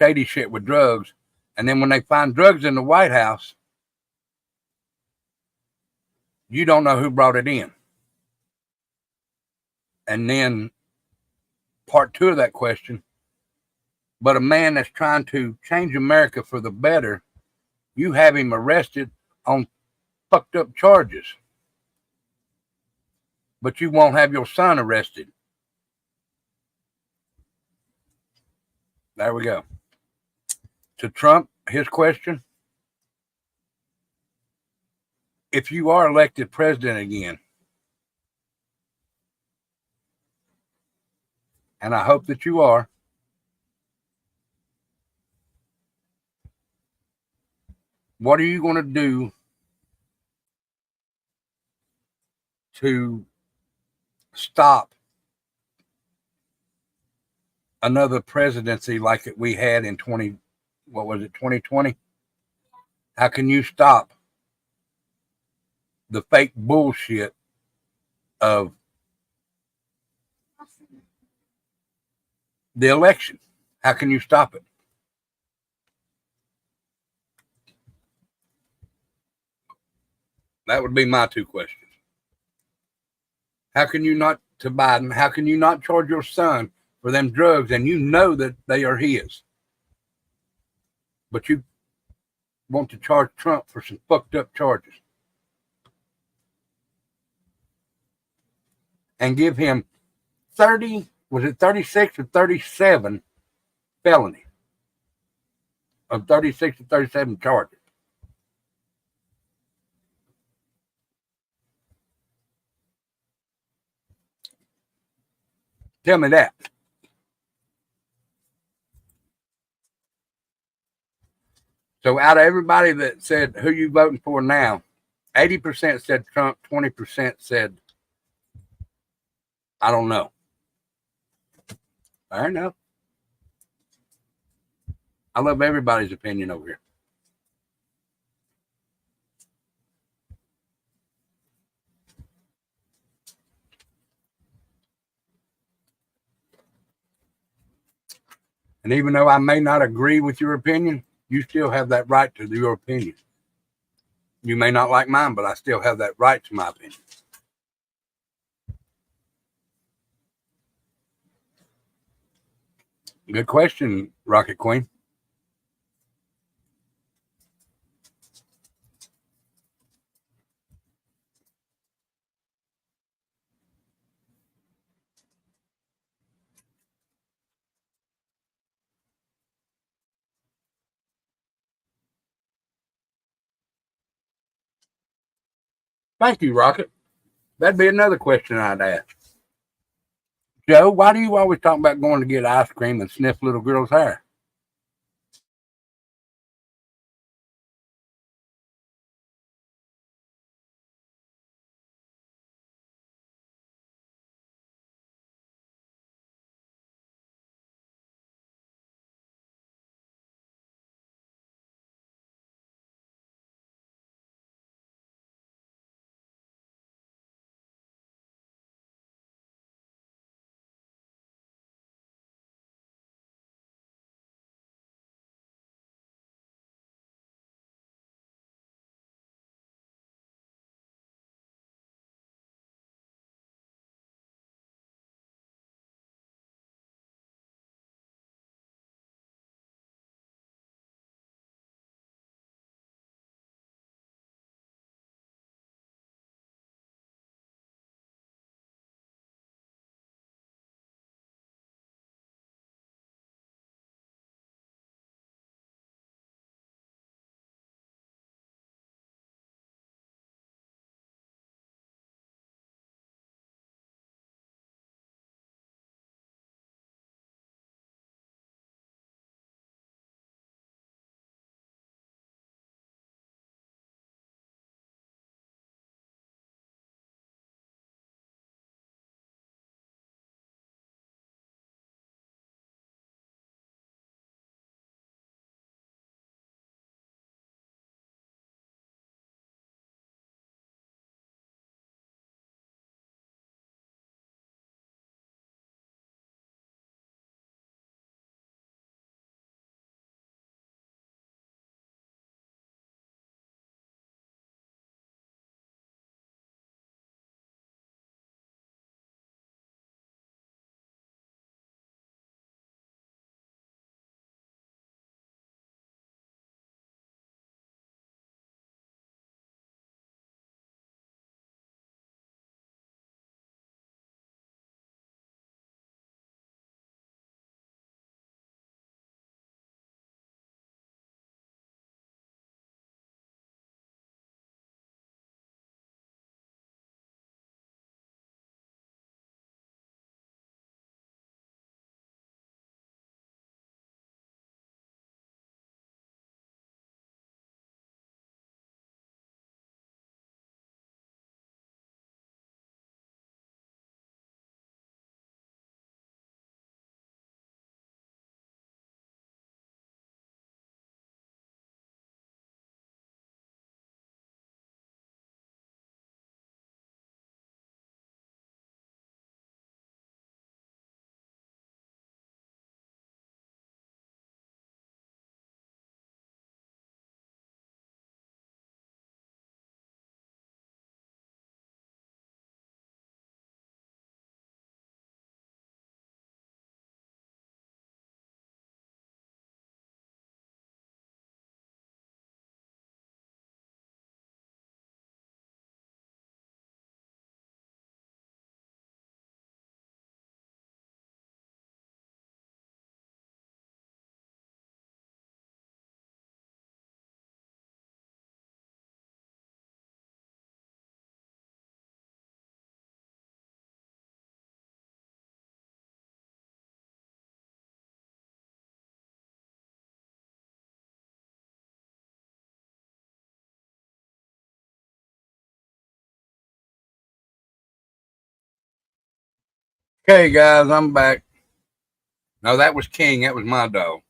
shady shit with drugs, and then when they find drugs in the White House, you don't know who brought it in? And then part two of that question, but a man that's trying to change America for the better, you have him arrested on fucked up charges, but you won't have your son arrested. There we go. To Trump, his question, if you are elected president again, and I hope that you are, what are you going to do to stop another presidency like we had in 2020? How can you stop the fake bullshit of the election? How can you stop it? That would be my two questions. How can you not, to Biden, how can you not charge your son for them drugs and you know that they are his, but you want to charge Trump for some fucked up charges and give him 36 or 37 felony of 36 to 37 charges? Tell me that. So out of everybody that said who you voting for now, 80% said Trump, 20% said, I don't know. Fair enough. I love everybody's opinion over here. And even though I may not agree with your opinion, you still have that right to your opinion. You may not like mine, but I still have that right to my opinion. Good question, Rocket Queen. Thank you, Rocket. That'd be another question I'd ask. Joe, why do you always talk about going to get ice cream and sniff little girls' hair? Okay, guys, I'm back. No, that was King. That was my dog.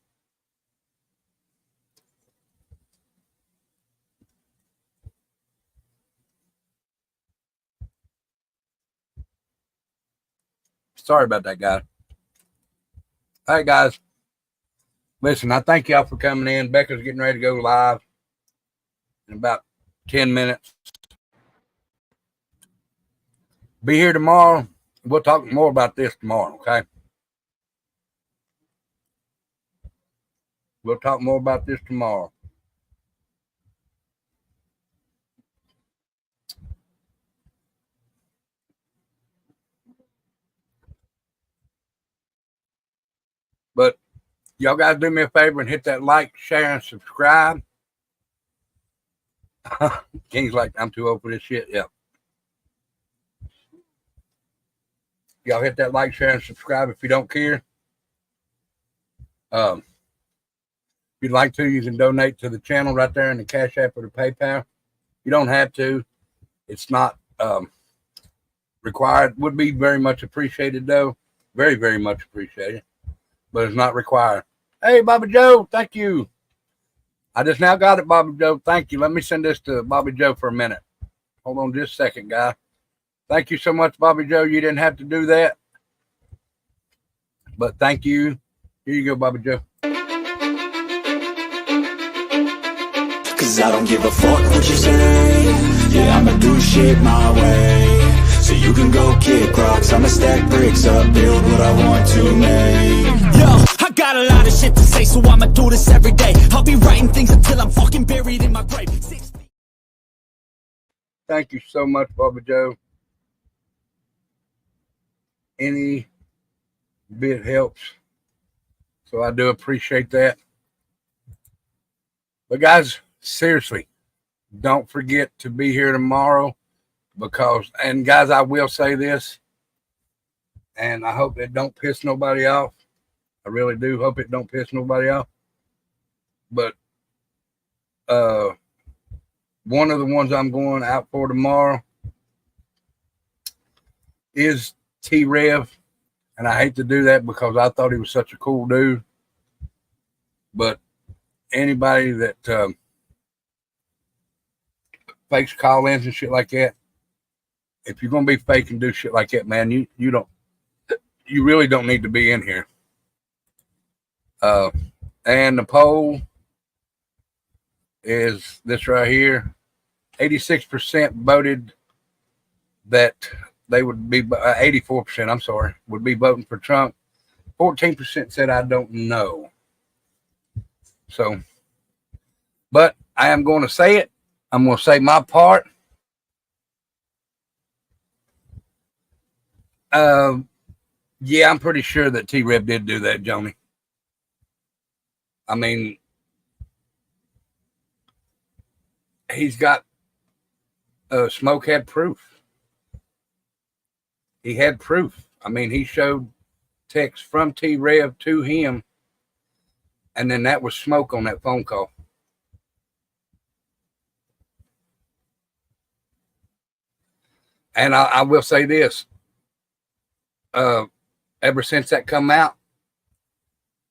Sorry about that, guys. Hey, guys. Listen, I thank y'all for coming in. Becca's getting ready to go live in about 10 minutes. Be here tomorrow. We'll talk more about this tomorrow, okay? We'll talk more about this tomorrow. But y'all guys do me a favor and hit that like, share, and subscribe. King's like, I'm too old for this shit. Yep. Y'all hit that like, share, and subscribe if you don't care. If you'd like to, you can donate to the channel right there in the Cash App or the PayPal. You don't have to. It's not required. Would be very much appreciated, though. Very, very much appreciated. But it's not required. Hey, Bobby Joe, thank you. I just now got it, Bobby Joe. Thank you. Let me send this to Bobby Joe for a minute. Hold on just a second, guy. Thank you so much, Bobby Joe. You didn't have to do that. But thank you. Here you go, Bobby Joe. Cause I don't give a fuck what you say. Yeah, I'ma do shit my way. So you can go kick rocks, I'ma stack bricks up, build what I want to make. Yo, I got a lot of shit to say, so I'ma do this every day. I'll be writing things until I'm fucking buried in my grave. Thank you so much, Bobby Joe. Any bit helps. So I do appreciate that. But guys, seriously, don't forget to be here tomorrow because, and guys, I will say this, and I hope it don't piss nobody off. I really do hope it don't piss nobody off. But one of the ones I'm going out for tomorrow is T-Rev. And I hate to do that because I thought he was such a cool dude. But anybody that fakes call-ins and shit like that, if you're gonna be fake and do shit like that, man, you really don't need to be in here. And the poll is this right here. 86% voted that they would be 84%, I'm sorry, would be voting for Trump. 14% said I don't know. So, but I am going to say it. I'm going to say my part. Yeah, I'm pretty sure that T-Rev did do that, Joni. I mean, he's got Smoke had proof. He had proof. I mean, he showed text from T-Rev to him, and then that was Smoke on that phone call. And I will say this. Ever since that come out,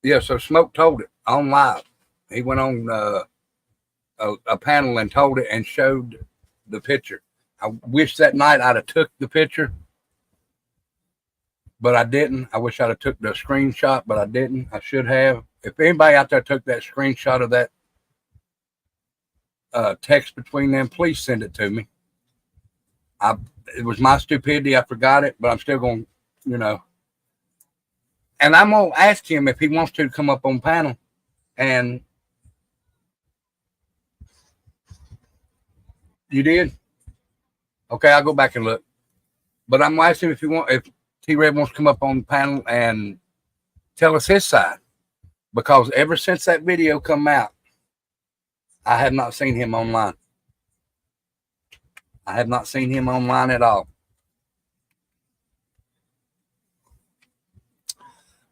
yeah, so Smoke told it on live. He went on a panel and told it and showed the picture. I wish that night I'd have took the picture, but I didn't. I wish I'd have took the screenshot, but I didn't. I should have. If anybody out there took that screenshot of that text between them, please send it to me. It was my stupidity. I forgot it, but I'm still going to, you know. And I'm going to ask him if he wants to come up on panel. And you did? Okay, I'll go back and look. But I'm going to ask him if T-Rev wants to come up on the panel and tell us his side. Because ever since that video come out, I have not seen him online. I have not seen him online at all.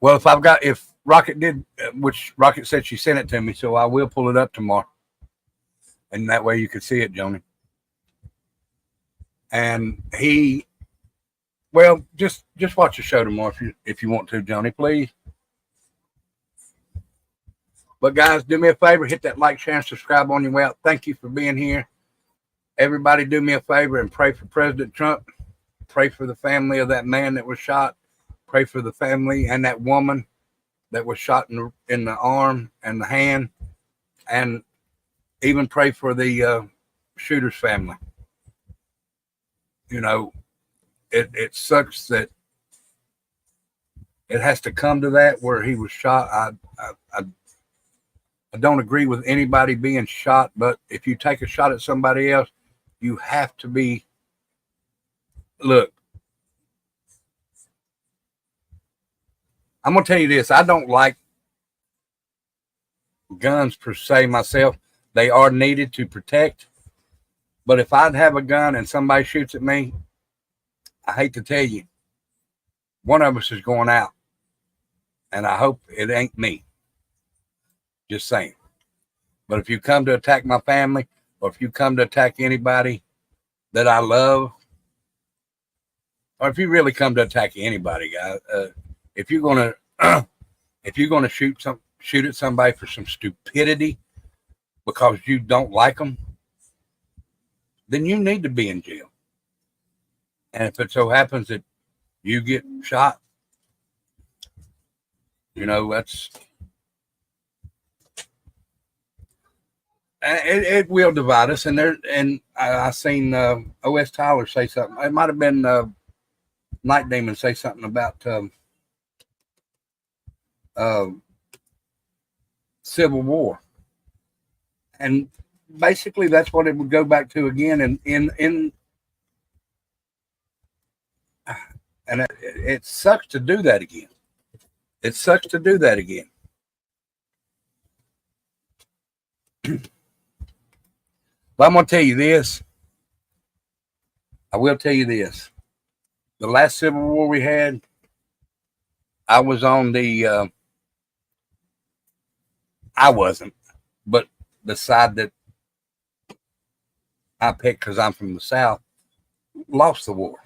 Well, if Rocket did, which Rocket said she sent it to me, so I will pull it up tomorrow. And that way you can see it, Joni. And well, just watch the show tomorrow if you want to, Joni, please. But guys, do me a favor, hit that like, share, and subscribe on your way out. Thank you for being here. Everybody do me a favor and pray for President Trump. Pray for the family of that man that was shot. Pray for the family and that woman that was shot in the arm and the hand, and even pray for the shooter's family. You know, it sucks that it has to come to that where he was shot. I don't agree with anybody being shot, but if you take a shot at somebody else, you have to be. Look, I'm gonna tell you this. I don't like guns per se myself. They are needed to protect. But if I'd have a gun and somebody shoots at me, I hate to tell you, one of us is going out. And I hope it ain't me. Just saying. But if you come to attack my family, or if you come to attack anybody that I love, or if you really come to attack anybody, guys, if you're gonna shoot at somebody for some stupidity because you don't like them, then you need to be in jail. And if it so happens that you get shot, you know, it will divide us. And I seen O.S. Tyler say something. It might have been Night Demon say something about Civil War, and basically that's what it would go back to again. And it sucks to do that again. It sucks to do that again. But I'm going to tell you this. I will tell you this. The last Civil War we had, I was on the, I wasn't, but the side that I picked because I'm from the South, lost the war.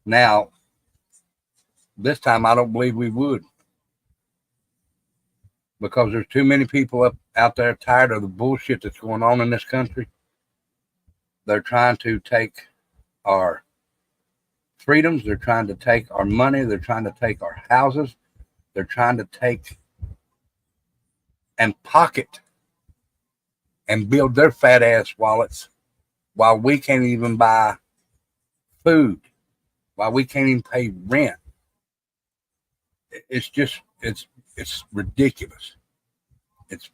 Now, this time I don't believe we would, because there's too many people out there tired of the bullshit that's going on in this country. They're trying to take our freedoms. They're trying to take our money. They're trying to take our houses. They're trying to take and pocket and build their fat ass wallets while we can't even buy food, while we can't even pay rent. It's just, it's ridiculous. It's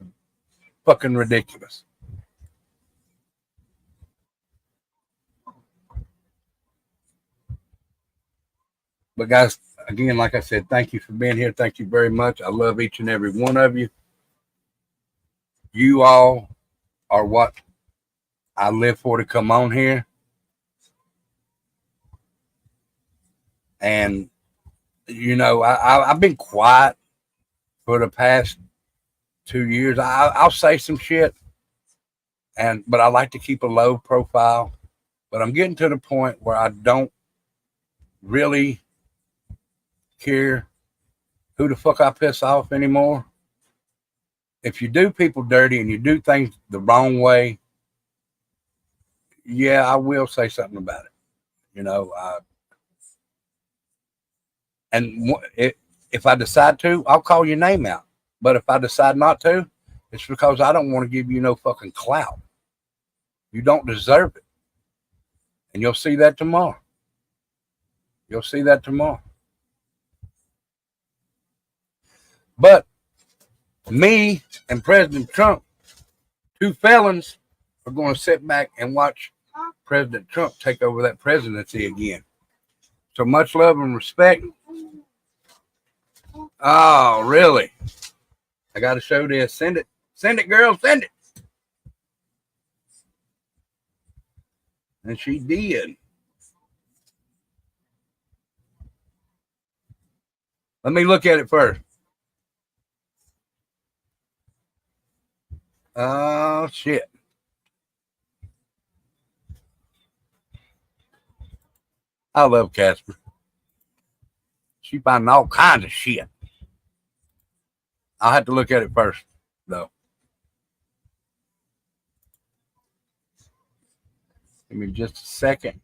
fucking ridiculous. But guys, again, like I said, thank you for being here. Thank you very much. I love each and every one of you. You all are what I live for to come on here. And, you know, I've been quiet for the past 2 years. I'll say some shit, but I like to keep a low profile. But I'm getting to the point where I don't really care who the fuck I piss off anymore. If you do people dirty and you do things the wrong way, yeah, I will say something about it. You know, and if I decide to, I'll call your name out. But if I decide not to, it's because I don't want to give you no fucking clout. You don't deserve it. And you'll see that tomorrow. You'll see that tomorrow. But me and President Trump, two felons, are going to sit back and watch President Trump take over that presidency again. So much love and respect. Oh, really? I got to show this. Send it. Send it, girl. Send it. And she did. Let me look at it first. Oh, shit. I love Casper. She finding all kinds of shit. I'll have to look at it first, though. Give me just a second.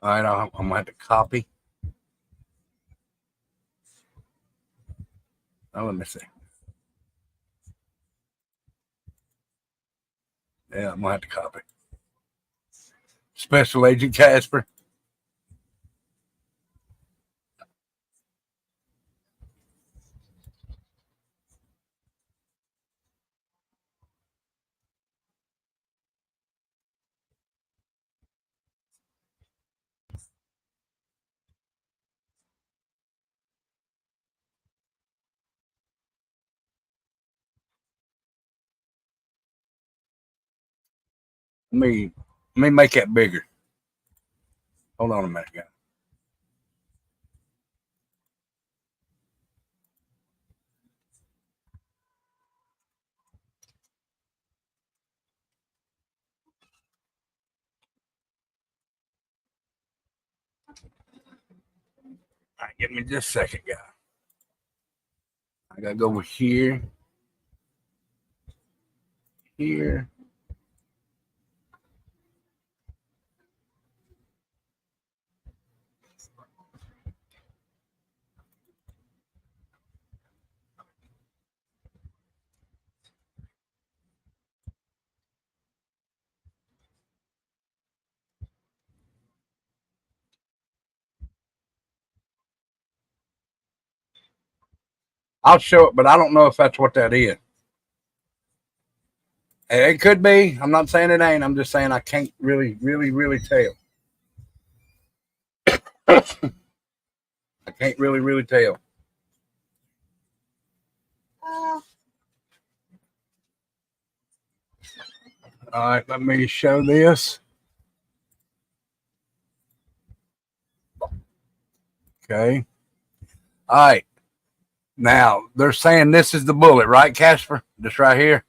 All right, I'm gonna have to copy. Oh, let me see. Yeah, I'm gonna have to copy. Special Agent Casper. Let me make that bigger. Hold on a minute, guys. All right, give me just a second, guys. I gotta go over here. Here. I'll show it, but I don't know if that's what that is. It could be. I'm not saying it ain't. I'm just saying I can't really tell. I can't really tell. All right, let me show this. Okay. All right. Now they're saying this is the bullet, right, Casper? Just right here.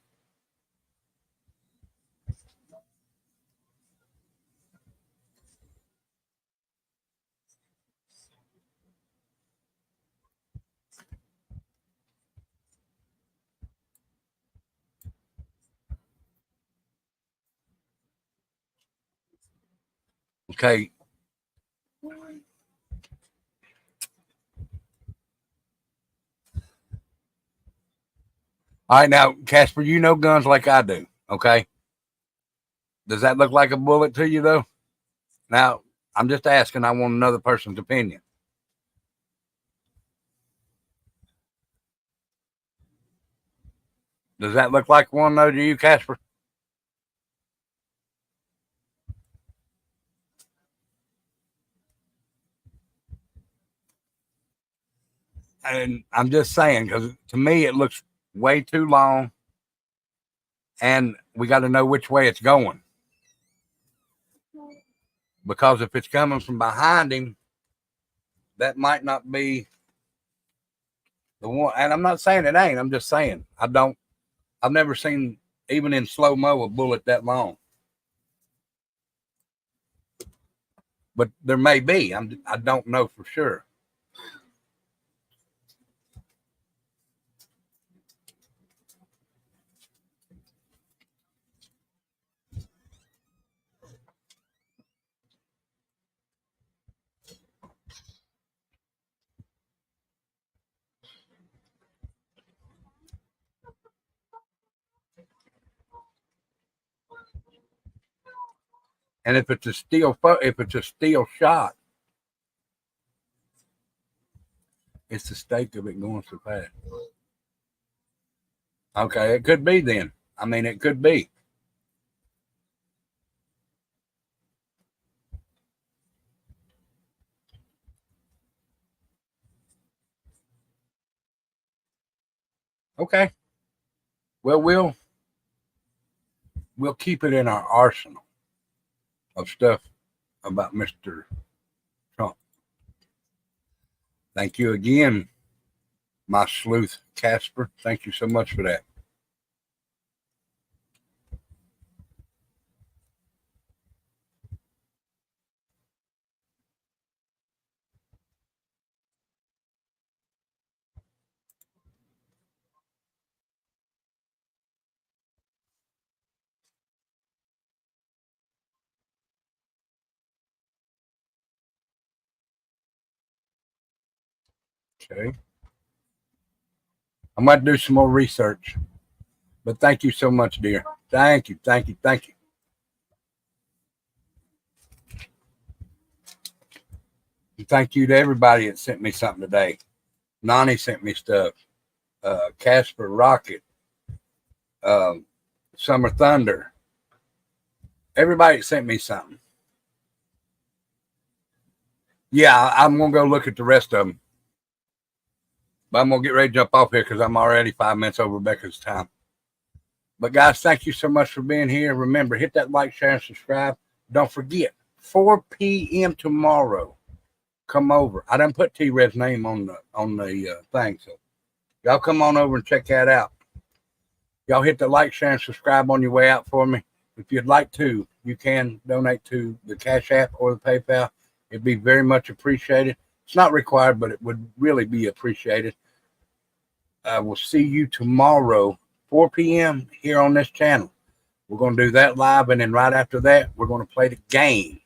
Okay. All right, now, Casper, you know guns like I do, okay? Does that look like a bullet to you, though? Now, I'm just asking. I want another person's opinion. Does that look like one, though, to you, Casper? And I'm just saying, because to me, it looks way too long, and we got to know which way it's going. Because if it's coming from behind him, that might not be the one. And I'm not saying it ain't. I'm just saying I've never seen, even in slow mo, a bullet that long. But there may be. I don't know for sure. And if it's a steel shot, it's the stake of it going so fast. Okay, it could be then. I mean, it could be. Okay. Well, we'll keep it in our arsenal of stuff about Mr. Trump. Thank you again, my sleuth Casper. Thank you so much for that. Okay. I might do some more research. But thank you so much, dear. Thank you, thank you, thank you. And thank you to everybody that sent me something today. Nani sent me stuff. Casper Rocket. Summer Thunder. Everybody sent me something. Yeah, I'm going to go look at the rest of them. But I'm going to get ready to jump off here because I'm already 5 minutes over Becca's time. But guys, thank you so much for being here. Remember, hit that like, share, and subscribe. Don't forget, 4 p.m. tomorrow. Come over. I done put T-Red's name on the thing. So y'all come on over and check that out. Y'all hit the like, share, and subscribe on your way out for me. If you'd like to, you can donate to the Cash App or the PayPal. It'd be very much appreciated. It's not required, but it would really be appreciated. We'll see you tomorrow, 4 p.m. here on this channel. We're going to do that live, and then right after that, we're going to play the game.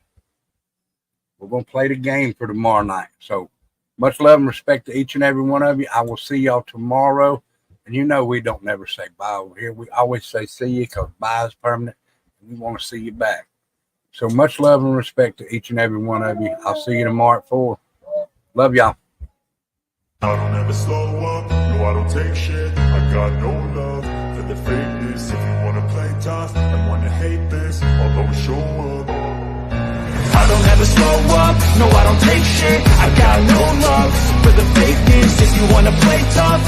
We're going to play the game for tomorrow night. So much love and respect to each and every one of you. I will see y'all tomorrow. And you know we don't never say bye over here. We always say see you because bye is permanent. We want to see you back. So much love and respect to each and every one of you. I'll see you tomorrow at 4. Love y'all. I don't ever slow up, no I don't take shit. I got no love for the fakeness. If you wanna play tough and wanna hate this, I'll always show up. I don't ever slow up, no I don't take shit. I got no love for the fakeness. If you wanna play tough